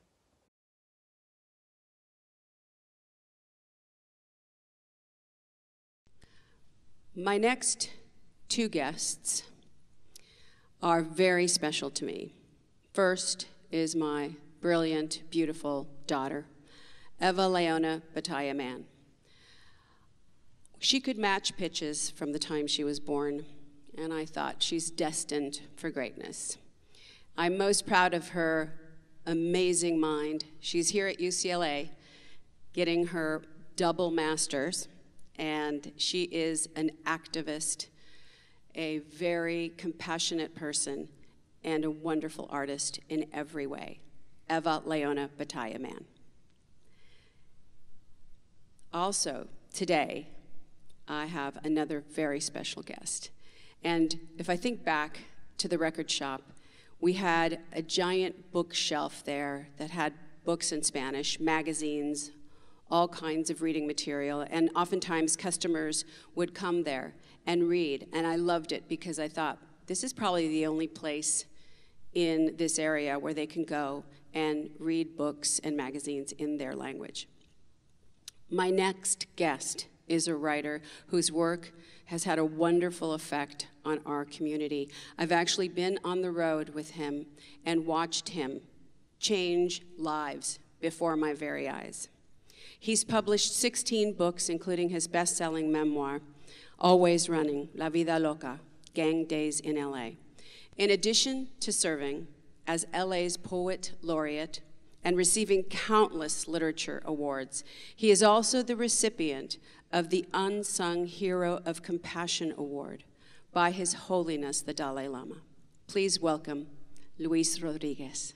S4: My next two guests are very special to me. First is my brilliant, beautiful daughter, Eva Leona Battaya Mann. She could match pitches from the time she was born, and I thought she's destined for greatness. I'm most proud of her amazing mind. She's here at UCLA getting her double master's, and she is an activist, a very compassionate person, and a wonderful artist in every way. Eva Leona Battaya Mann. Also, today, I have another very special guest. And if I think back to the record shop, we had a giant bookshelf there that had books in Spanish, magazines, all kinds of reading material, and oftentimes customers would come there and read, and I loved it because I thought, this is probably the only place in this area where they can go and read books and magazines in their language. My next guest is a writer whose work has had a wonderful effect on our community. I've actually been on the road with him and watched him change lives before my very eyes. He's published 16 books, including his best-selling memoir, Always Running, La Vida Loca, Gang Days in LA. In addition to serving as LA's Poet Laureate and receiving countless literature awards, he is also the recipient of the Unsung Hero of Compassion Award by His Holiness the Dalai Lama. Please welcome Luis Rodriguez.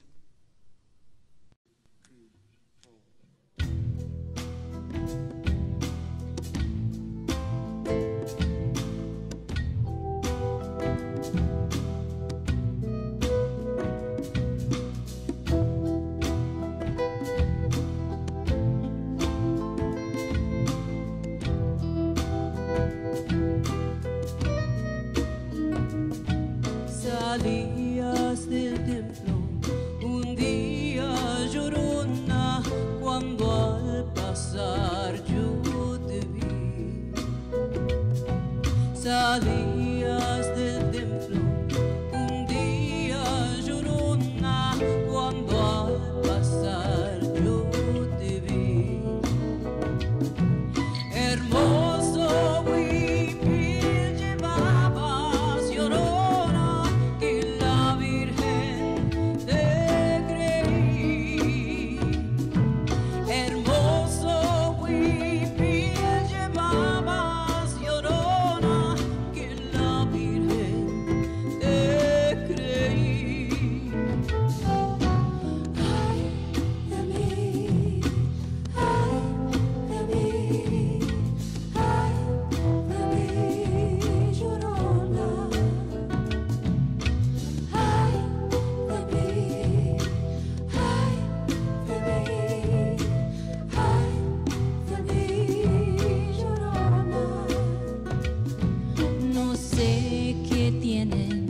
S6: Salías del templo un día llorona, cuando al pasar yo te vi. Salías del templo un día llorona, cuando al pasar yo te vi. Hermoso huipil llevabas, llorona, que la Virgen te creí. Hermoso huipil llevabas, llorona, que la Virgen te creí. No sé qué tienen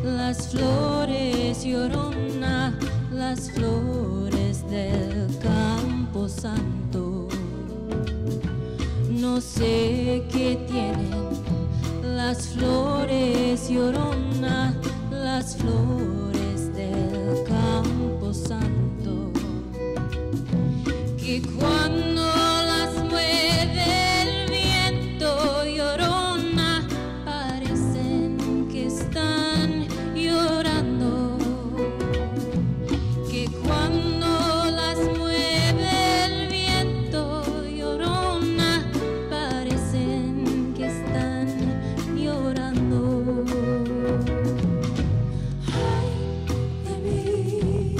S6: las flores, llorona, las flores del Campo Santo. No sé qué tienen las flores, llorona, las flores del Campo Santo, que cuando las mueve el viento, llorona, parecen que están llorando, que cuando las mueve el viento, llorona, parecen que están llorando. Ay de mí,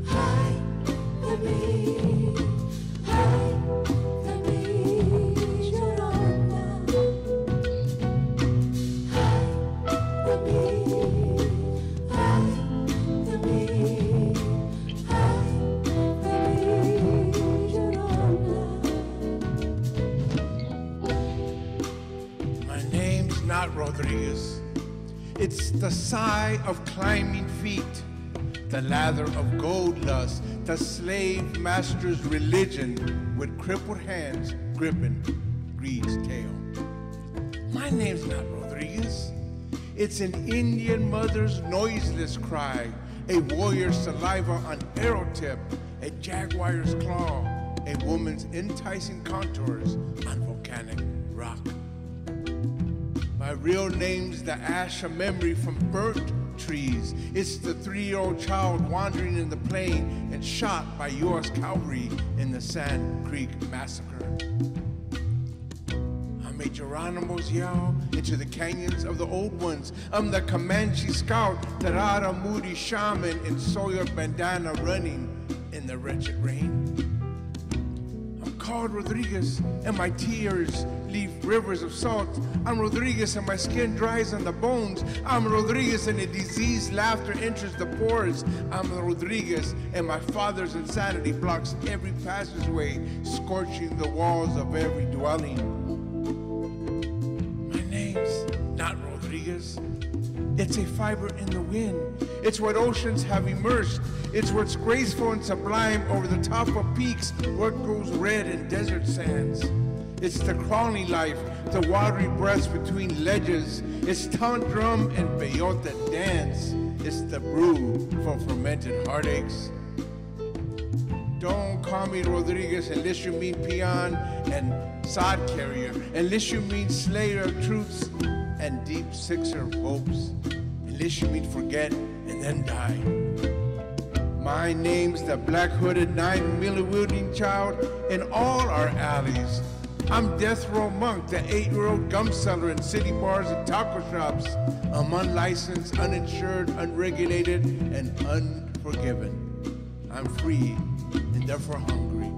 S6: ay de mí, ay de mí, llorona. Ay de mí, ay de mí, ay de mí, llorona.
S22: My name's not Rodriguez. It's the sigh of climbing feet, the lather of gold lust, the slave master's religion with crippled hands gripping greed's tail. My name's not Rodriguez. It's an Indian mother's noiseless cry, a warrior's saliva on arrow tip, a jaguar's claw, a woman's enticing contours on volcanic rock. My real name's the ash of memory from burnt trees. It's the 3-year-old child wandering in the plain and shot by U.S. cavalry in the Sand Creek Massacre. I'm a Geronimo's yell into the canyons of the old ones. I'm the Comanche scout, the Rara Moody shaman in soiled bandana running in the wretched rain. I'm called Rodriguez, and my tears leave rivers of salt. I'm Rodriguez, and my skin dries on the bones. I'm Rodriguez, and a diseased laughter enters the pores. I'm Rodriguez, and my father's insanity blocks every passageway, scorching the walls of every dwelling. My name's not Rodriguez. It's a fiber in the wind. It's what oceans have immersed. It's what's graceful and sublime over the top of peaks, what goes red in desert sands. It's the crawling life, the watery breaths between ledges. It's tant drum and peyote dance. It's the brew for fermented heartaches. Don't call me Rodriguez unless you mean peon and sod carrier, unless you mean slayer of truths and deep sixer of hopes, unless you mean forget and then die. My name's the black-hooded 9-milliwielding child in all our alleys. I'm Death Row Monk, the 8-year-old gum seller in city bars and taco shops. I'm unlicensed, uninsured, unregulated, and unforgiven. I'm free and therefore hungry.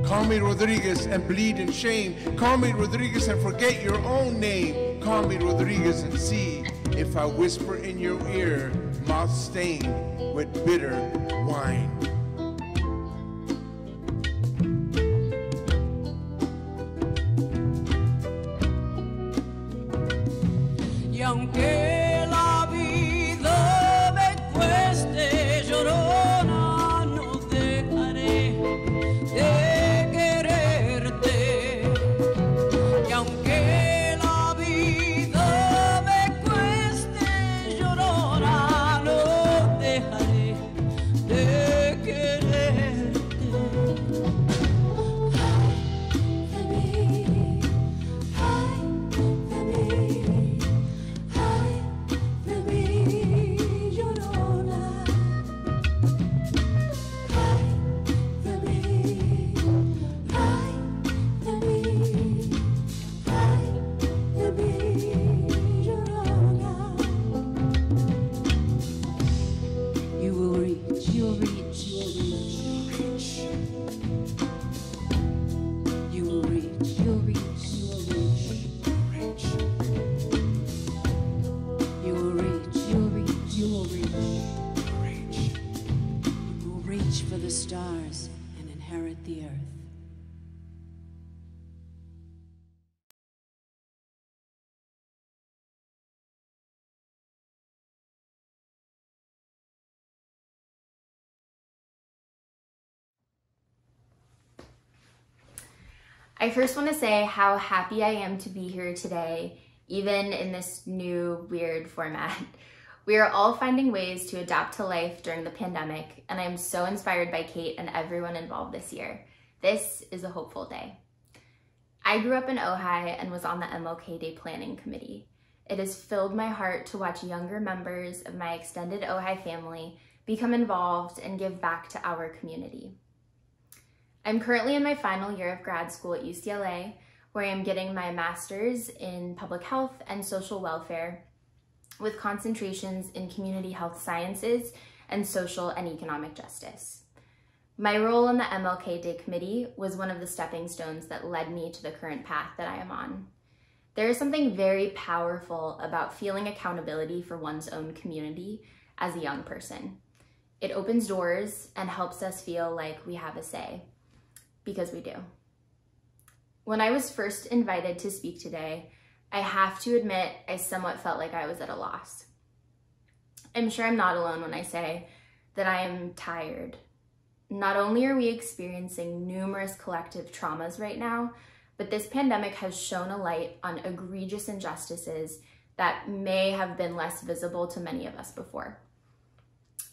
S22: Call me Rodriguez and bleed in shame. Call me Rodriguez and forget your own name. Call me Rodriguez and see if I whisper in your ear, mouth stained with bitter wine.
S6: Y aunque la vida me cueste, llorona, no dejaré de quererte. Y aunque la vida me cueste, llorona, no dejaré de quererte. You will reach, you'll reach, you'll reach. You will reach, you'll reach, you'll reach. You will reach, you'll reach, you will reach. You will reach for the stars and inherit the earth.
S1: I first want to say how happy I am to be here today, even in this new weird format. We are all finding ways to adapt to life during the pandemic, and I am so inspired by Kate and everyone involved this year. This is a hopeful day. I grew up in Ojai and was on the MLK Day Planning Committee. It has filled my heart to watch younger members of my extended Ojai family become involved and give back to our community. I'm currently in my final year of grad school at UCLA, where I am getting my master's in public health and social welfare with concentrations in community health sciences and social and economic justice. My role on the MLK Day Committee was one of the stepping stones that led me to the current path that I am on. There is something very powerful about feeling accountability for one's own community as a young person. It opens doors and helps us feel like we have a say, because we do. When I was first invited to speak today, I have to admit I somewhat felt like I was at a loss. I'm sure I'm not alone when I say that I am tired. Not only are we experiencing numerous collective traumas right now, but this pandemic has shone a light on egregious injustices that may have been less visible to many of us before.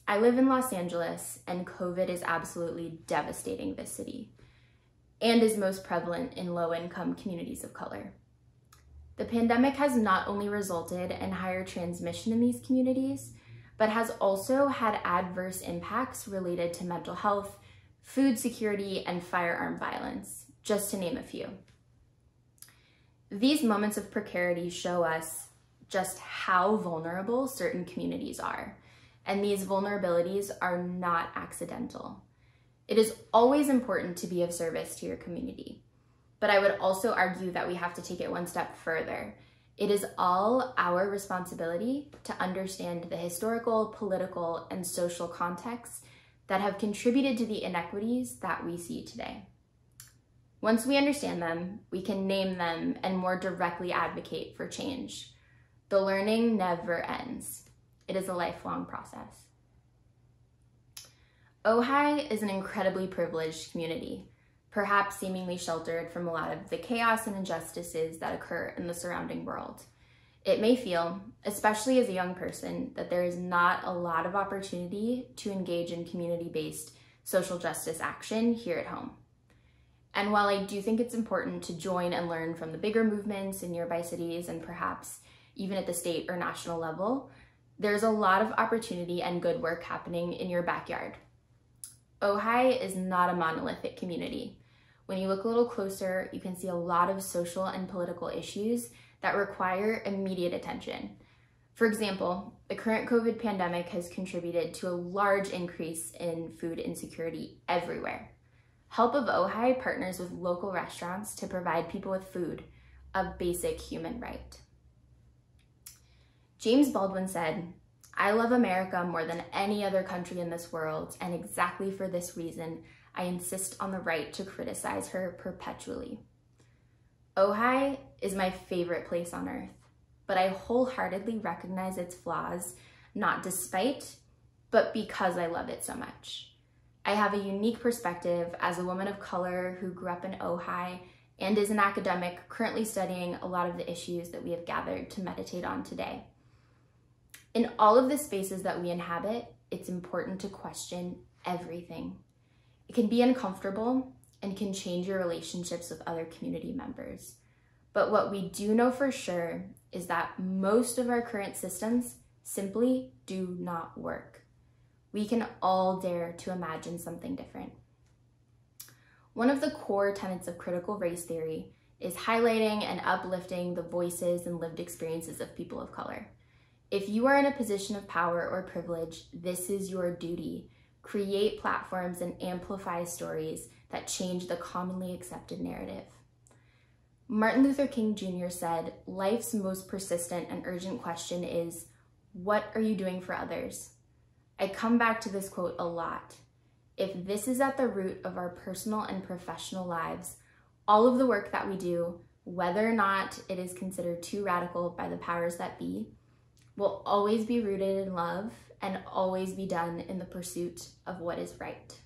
S1: I live in Los Angeles, and COVID is absolutely devastating this city, and is most prevalent in low-income communities of color. The pandemic has not only resulted in higher transmission in these communities, but has also had adverse impacts related to mental health, food security, and firearm violence, just to name a few. These moments of precarity show us just how vulnerable certain communities are, and these vulnerabilities are not accidental. It is always important to be of service to your community, but I would also argue that we have to take it one step further. It is all our responsibility to understand the historical, political, and social contexts that have contributed to the inequities that we see today. Once we understand them, we can name them and more directly advocate for change. The learning never ends. It is a lifelong process. Ojai is an incredibly privileged community, perhaps seemingly sheltered from a lot of the chaos and injustices that occur in the surrounding world. It may feel, especially as a young person, that there is not a lot of opportunity to engage in community-based social justice action here at home. And while I do think it's important to join and learn from the bigger movements in nearby cities and perhaps even at the state or national level, there's a lot of opportunity and good work happening in your backyard. Ojai is not a monolithic community. When you look a little closer, you can see a lot of social and political issues that require immediate attention. For example, the current COVID pandemic has contributed to a large increase in food insecurity everywhere. Help of Ojai partners with local restaurants to provide people with food, a basic human right. James Baldwin said, "I love America more than any other country in this world, and exactly for this reason, I insist on the right to criticize her perpetually." Ojai is my favorite place on earth, but I wholeheartedly recognize its flaws, not despite, but because I love it so much. I have a unique perspective as a woman of color who grew up in Ojai and is an academic currently studying a lot of the issues that we have gathered to meditate on today. In all of the spaces that we inhabit, it's important to question everything. It can be uncomfortable and can change your relationships with other community members. But what we do know for sure is that most of our current systems simply do not work. We can all dare to imagine something different. One of the core tenets of critical race theory is highlighting and uplifting the voices and lived experiences of people of color. If you are in a position of power or privilege, this is your duty. Create platforms and amplify stories that change the commonly accepted narrative. Martin Luther King Jr. said, "Life's most persistent and urgent question is, what are you doing for others?" I come back to this quote a lot. If this is at the root of our personal and professional lives, all of the work that we do, whether or not it is considered too radical by the powers that be, will always be rooted in love and always be done in the pursuit of what is right.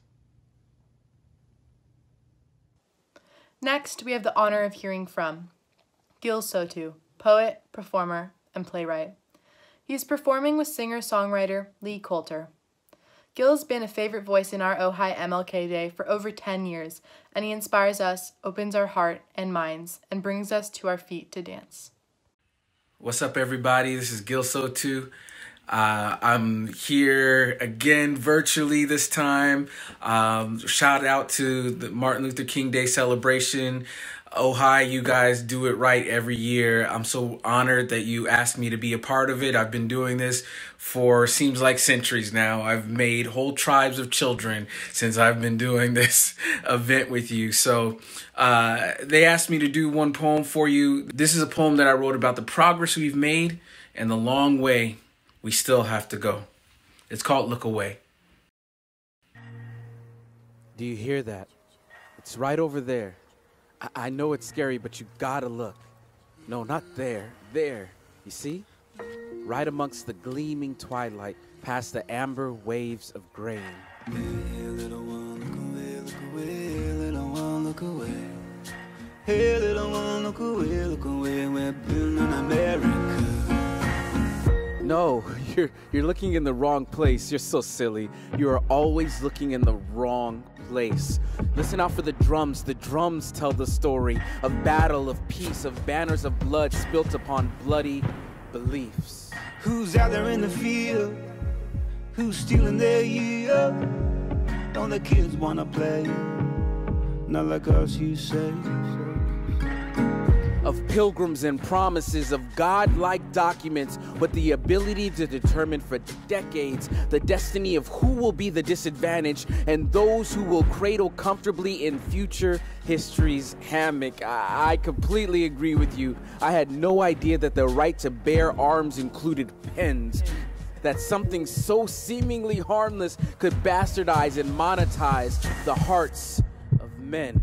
S8: Next, we have the honor of hearing from Gil Sotu, poet, performer, and playwright. He is performing with singer-songwriter Lee Coulter. Gil has been a favorite voice in our Ojai MLK Day for over 10 years, and he inspires us, opens our heart and minds, and brings us to our feet to dance.
S7: What's up, everybody? This is Gil Sotu. I'm here again virtually this time. Shout out to the Martin Luther King Day celebration. Ojai, you guys do it right every year. I'm so honored that you asked me to be a part of it. I've been doing this for seems like centuries now. I've made whole tribes of children since I've been doing this event with you. So they asked me to do one poem for you. This is a poem that I wrote about the progress we've made and the long way we still have to go. It's called Look Away.
S9: Do you hear that? It's right over there. I know it's scary, but you gotta look. No, not there. There. You see? Right amongst the gleaming twilight, past the amber waves of grain. Hey, little one, look away, look away, little one, look away. Hey, little one, look away, we're building America. No, you're looking in the wrong place. You're so silly. You are always looking in the wrong place. Listen out for the drums. The drums tell the story of battle, of peace, of banners of blood spilt upon bloody beliefs. Who's out there in the field? Who's stealing their yield? Don't the kids wanna play? Not like us, you say. Of pilgrims and promises, of God-like documents with the ability to determine for decades the destiny of who will be the disadvantaged and those who will cradle comfortably in future history's hammock. I completely agree with you. I had no idea that the right to bear arms included pens. That something so seemingly harmless could bastardize and monetize the hearts of men.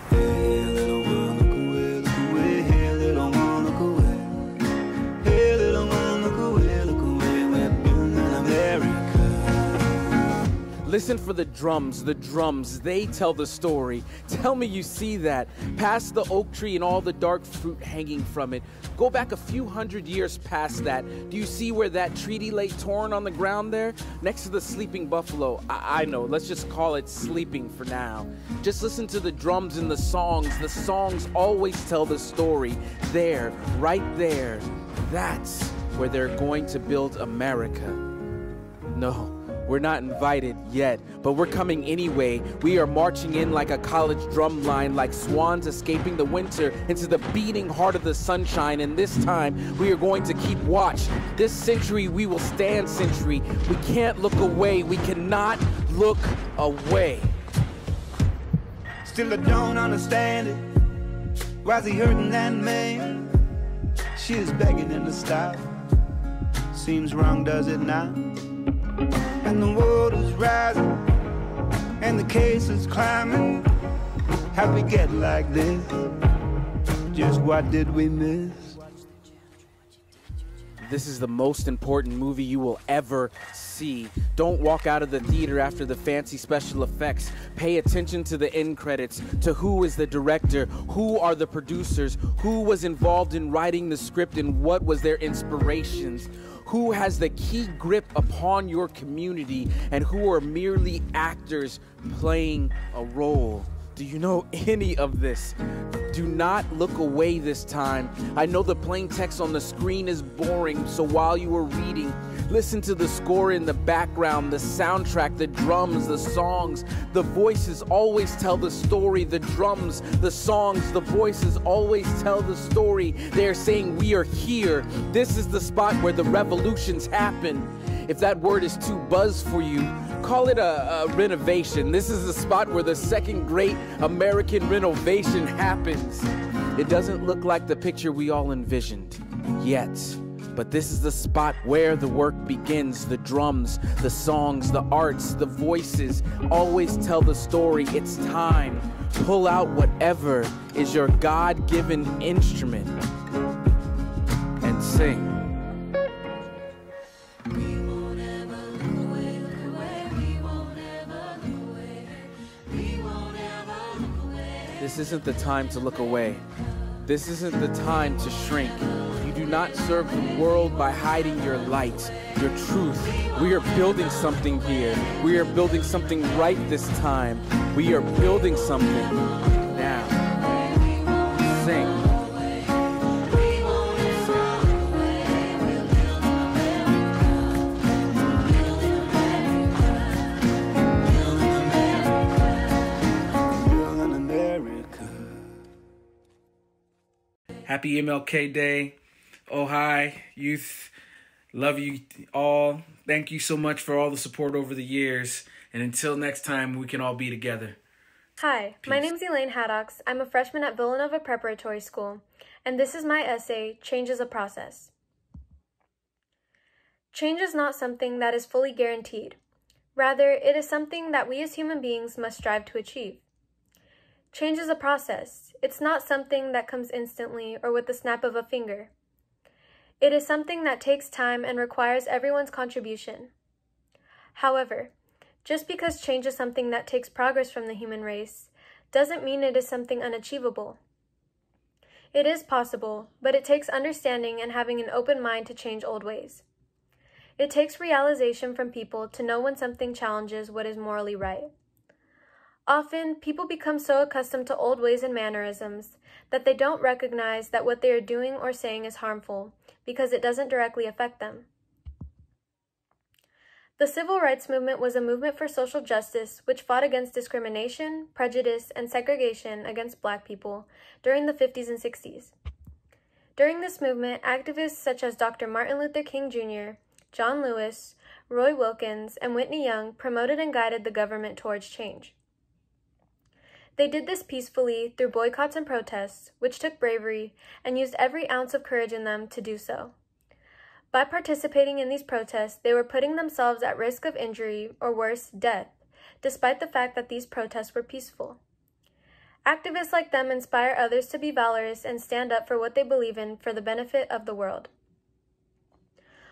S9: Hey, little one, look away, look away. Hey, little one, look away. Hey, little one, look away, we're building America. Listen for the drums, they tell the story. Tell me you see that. Past the oak tree and all the dark fruit hanging from it. Go back a few hundred years past that. Do you see where that treaty lay torn on the ground there? Next to the sleeping buffalo. I know, let's just call it sleeping for now. Just listen to the drums and the songs always tell the story. There, right there, that's where they're going to build America. No. We're not invited yet, but we're coming anyway. We are marching in like a college drum line, like swans escaping the winter into the beating heart of the sunshine. And this time, we are going to keep watch. This century, we will stand sentry. We can't look away. We cannot look away.
S2: Still I don't understand it. Why's he hurting that man? She is begging him to stop. Seems wrong, does it not? And the world is rising, and the case is climbing. How'd we get like this? Just what did we miss?
S9: This is the most important movie you will ever see. Don't walk out of the theater after the fancy special effects. Pay attention to the end credits, to who is the director, who are the producers, who was involved in writing the script, and what was their inspirations. Who has the key grip upon your community, and who are merely actors playing a role. Do you know any of this? Do not look away this time. I know the plain text on the screen is boring, so while you are reading, listen to the score in the background, the soundtrack, the drums, the songs. The voices always tell the story. The drums, the songs, the voices always tell the story. They are saying, we are here. This is the spot where the revolutions happen. If that word is too buzz for you, call it a renovation. This is the spot where the second great American renovation happens. It doesn't look like the picture we all envisioned yet, but this is the spot where the work begins. The drums, the songs, the arts, the voices always tell the story. It's time. Pull out whatever is your God-given instrument and sing. This isn't the time to look away. This isn't the time to shrink. You do not serve the world by hiding your light, your truth. We are building something here. We are building something right this time. We are building something now. Sing.
S7: Happy MLK Day. Ojai youth. Love you all. Thank you so much for all the support over the years. And until next time, we can all be together.
S10: Hi, my name's Elaine Haddox. I'm a freshman at Villanova Preparatory School, and this is my essay, Change is a Process. Change is not something that is fully guaranteed. Rather, it is something that we as human beings must strive to achieve. Change is a process. It's not something that comes instantly or with the snap of a finger. It is something that takes time and requires everyone's contribution. However, just because change is something that takes progress from the human race, doesn't mean it is something unachievable. It is possible, but it takes understanding and having an open mind to change old ways. It takes realization from people to know when something challenges what is morally right. Often, people become so accustomed to old ways and mannerisms that they don't recognize that what they are doing or saying is harmful because it doesn't directly affect them. The Civil Rights Movement was a movement for social justice which fought against discrimination, prejudice, and segregation against Black people during the 50s and 60s. During this movement, activists such as Dr. Martin Luther King Jr., John Lewis, Roy Wilkins, and Whitney Young promoted and guided the government towards change. They did this peacefully through boycotts and protests, which took bravery and used every ounce of courage in them to do so. By participating in these protests, they were putting themselves at risk of injury or worse, death, despite the fact that these protests were peaceful. Activists like them inspire others to be valorous and stand up for what they believe in for the benefit of the world.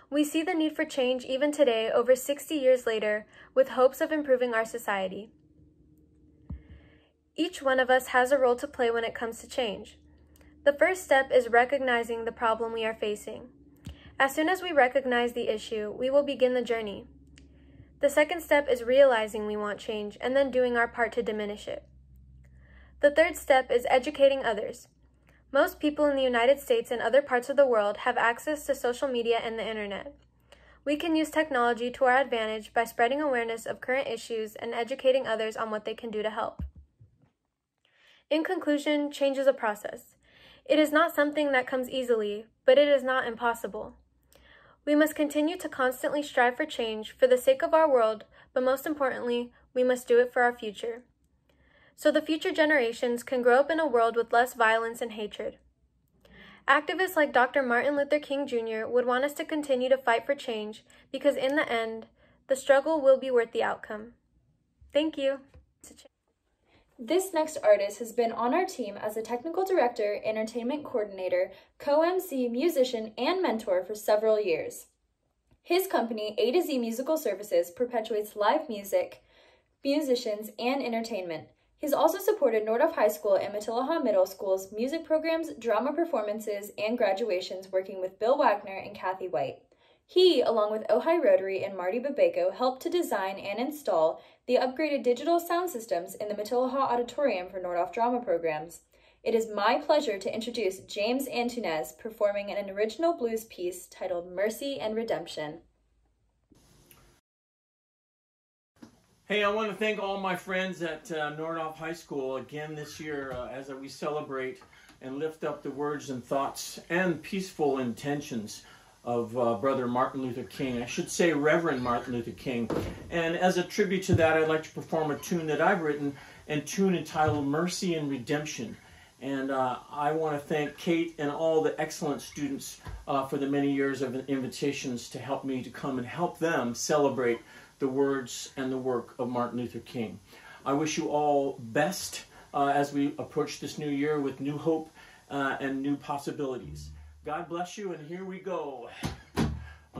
S10: We see the need for change even today, over 60 years later, with hopes of improving our society. Each one of us has a role to play when it comes to change. The first step is recognizing the problem we are facing. As soon as we recognize the issue, we will begin the journey. The second step is realizing we want change and then doing our part to diminish it. The third step is educating others. Most people in the United States and other parts of the world have access to social media and the internet. We can use technology to our advantage by spreading awareness of current issues and educating others on what they can do to help. In conclusion, change is a process. It is not something that comes easily, but it is not impossible. We must continue to constantly strive for change for the sake of our world, but most importantly, we must do it for our future, so the future generations can grow up in a world with less violence and hatred. Activists like Dr. Martin Luther King Jr. would want us to continue to fight for change because in the end, the struggle will be worth the outcome. Thank you.
S1: This next artist has been on our team as a technical director, entertainment coordinator, co-MC, musician, and mentor for several years. His company, A to Z Musical Services, perpetuates live music, musicians, and entertainment. He's also supported Nordhoff High School and Matilaha Middle School's music programs, drama performances, and graduations, working with Bill Wagner and Kathy White. He, along with Ojai Rotary and Marty Babeko, helped to design and install the upgraded digital sound systems in the Matilaha Auditorium for Nordhoff drama programs. It is my pleasure to introduce James Antunes performing an original blues piece titled Mercy and Redemption.
S11: Hey, I want to thank all my friends at Nordhoff High School again this year as we celebrate and lift up the words and thoughts and peaceful intentions of Brother Martin Luther King. I should say Reverend Martin Luther King. And as a tribute to that, I'd like to perform a tune that I've written, a tune entitled Mercy and Redemption. And I want to thank Kate and all the excellent students for the many years of invitations to help me to come and help them celebrate the words and the work of Martin Luther King. I wish you all best as we approach this new year with new hope and new possibilities. God bless you, and here we go.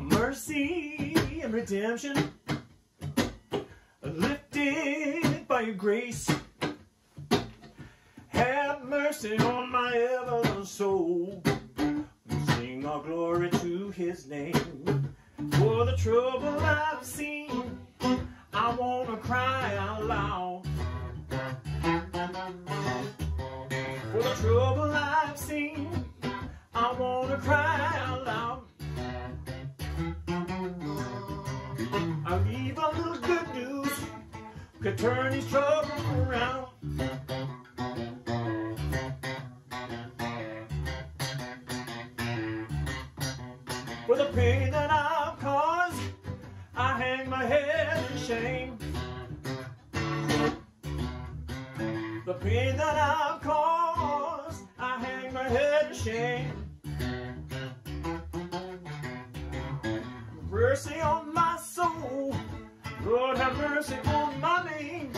S11: Mercy and redemption, lifted by your grace. Have mercy on my ever soul. Sing our glory to his name. For the trouble I've seen, I want to cry out loud. For the trouble I've seen, I want to cry out loud. I leave a little good news, could turn these troubles around. For the pain that I've caused, I hang my head in shame. The pain that I've caused, I hang my head in shame. Mercy on my soul, Lord have mercy on my name.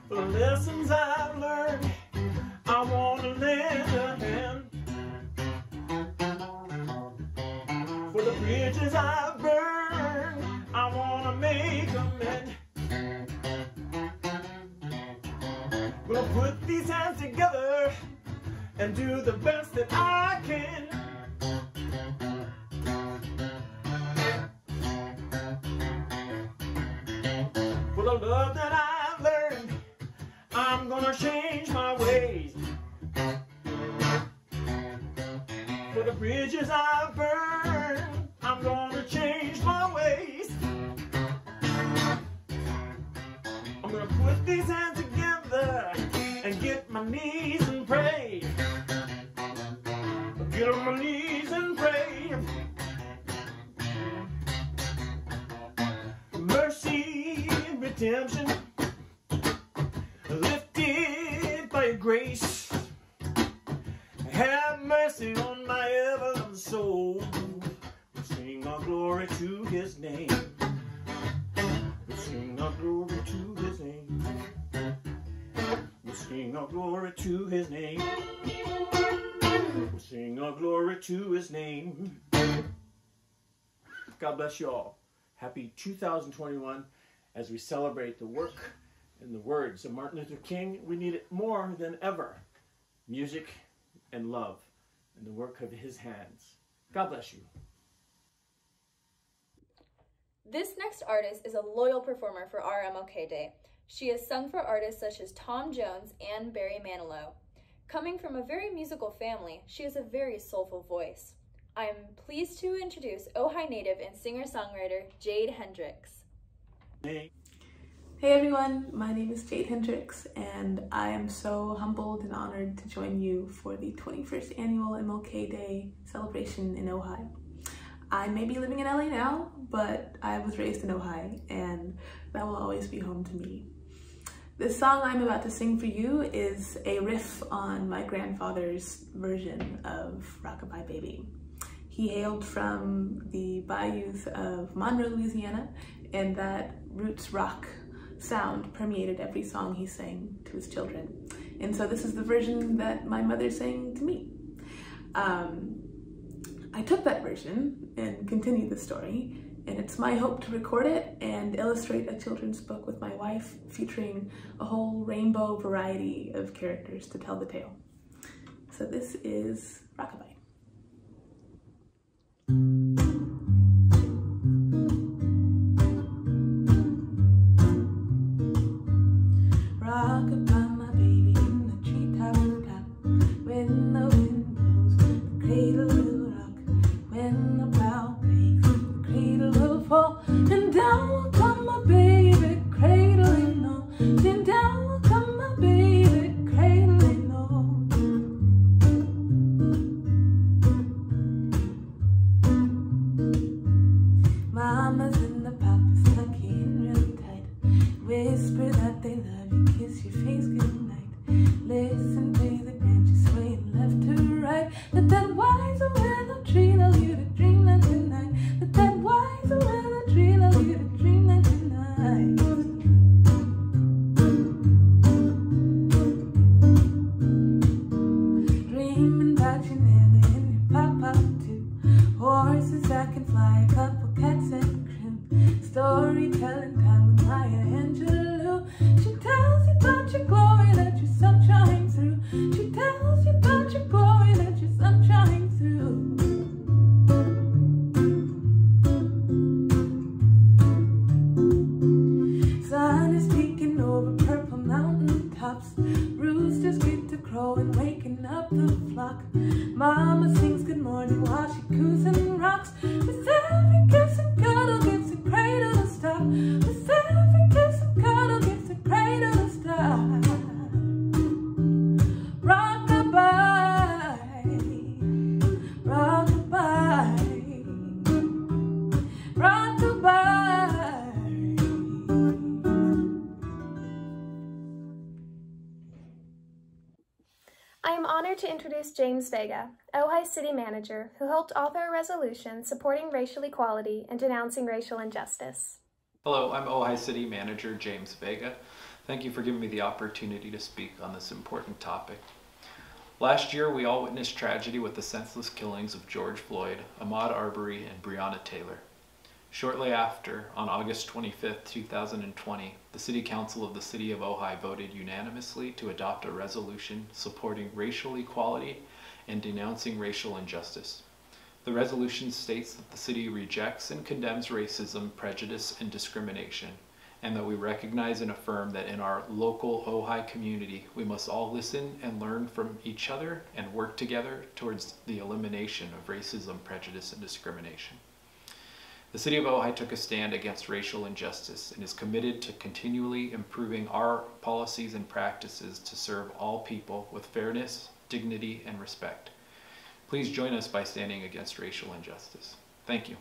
S11: For the lessons I've learned, I want to lend a hand. For the bridges I've burned, I want to make amends. We'll put these hands together and do the best that I can. For the love that I've learned, I'm gonna change my ways. For the bridges I've burned, I'm gonna change my ways. I'm gonna put these hands together and get my knees and pray. Get on my knees and pray. Mercy and redemption, lifted by your grace. Have mercy on my ever soul. We sing our glory to his name. We sing our glory to his name. We sing our glory to his name. We'll sing a glory to his name. God bless you all. Happy 2021 as we celebrate the work and the words of Martin Luther King. We need it more than ever. Music and love and the work of his hands. God bless you.
S1: This next artist is a loyal performer for our MLK Day. She has sung for artists such as Tom Jones and Barry Manilow. Coming from a very musical family, she has a very soulful voice. I am pleased to introduce Ojai native and singer-songwriter Jade Hendricks.
S13: Hey everyone, my name is Jade Hendricks, and I am so humbled and honored to join you for the 21st annual MLK Day celebration in Ojai. I may be living in LA now, but I was raised in Ojai, and that will always be home to me. This song I'm about to sing for you is a riff on my grandfather's version of Rockabye Baby. He hailed from the bayous of Monroe, Louisiana, and that roots rock sound permeated every song he sang to his children. And so this is the version that my mother sang to me. I took that version and continued the story, and it's my hope to record it and illustrate a children's book with my wife featuring a whole rainbow variety of characters to tell the tale. So this is Rockabye. Rockabye, my baby, in the treetop top. When the wind blows, the cradle will rock. When the bough breaks, the cradle will fall. And down will come my baby, cradling on. Then down will come my baby, cradling on. Mama's and the papa's tuck in real tight. Whisper that they love you, kiss your face goodnight. Listen to the branches swaying left to right. Let that wise old willow tree lull you to dreamland tonight. Let that wise old willow tree lull you to dreamland tonight. Dreaming about your nana and your papa too. Horses that can fly, a couple cats and crew. Storytelling time with Maya Angelou. She tells you about your glory, that your sun shines through. She tells you about your glory, that your sun shines through. Sun is peeking over purple mountain tops. Roosters get to crowing, waking up the flock. Mama sings good morning while she coos and rocks. With every kiss and cuddle gives a cradle to stop. With every kiss and cuddle gives a cradle to stop. Rockabye, rockabye, rockabye.
S5: I am honored to introduce James Vega, Ojai City Manager, who helped author a resolution supporting racial equality and denouncing racial injustice.
S14: Hello, I'm Ojai City Manager James Vega. Thank you for giving me the opportunity to speak on this important topic. Last year, we all witnessed tragedy with the senseless killings of George Floyd, Ahmaud Arbery, and Breonna Taylor. Shortly after, on August 25, 2020, the City Council of the City of Ojai voted unanimously to adopt a resolution supporting racial equality and denouncing racial injustice. The resolution states that the city rejects and condemns racism, prejudice, and discrimination, and that we recognize and affirm that in our local Ojai community, we must all listen and learn from each other and work together towards the elimination of racism, prejudice, and discrimination. The City of Ojai took a stand against racial injustice and is committed to continually improving our policies and practices to serve all people with fairness, dignity, and respect. Please join us by standing against racial injustice. Thank you.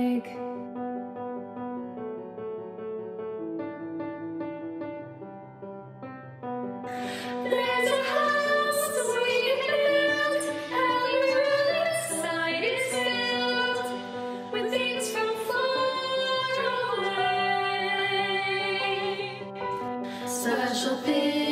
S1: big. There's a house we built, and the room inside is filled with things from far away. Special things.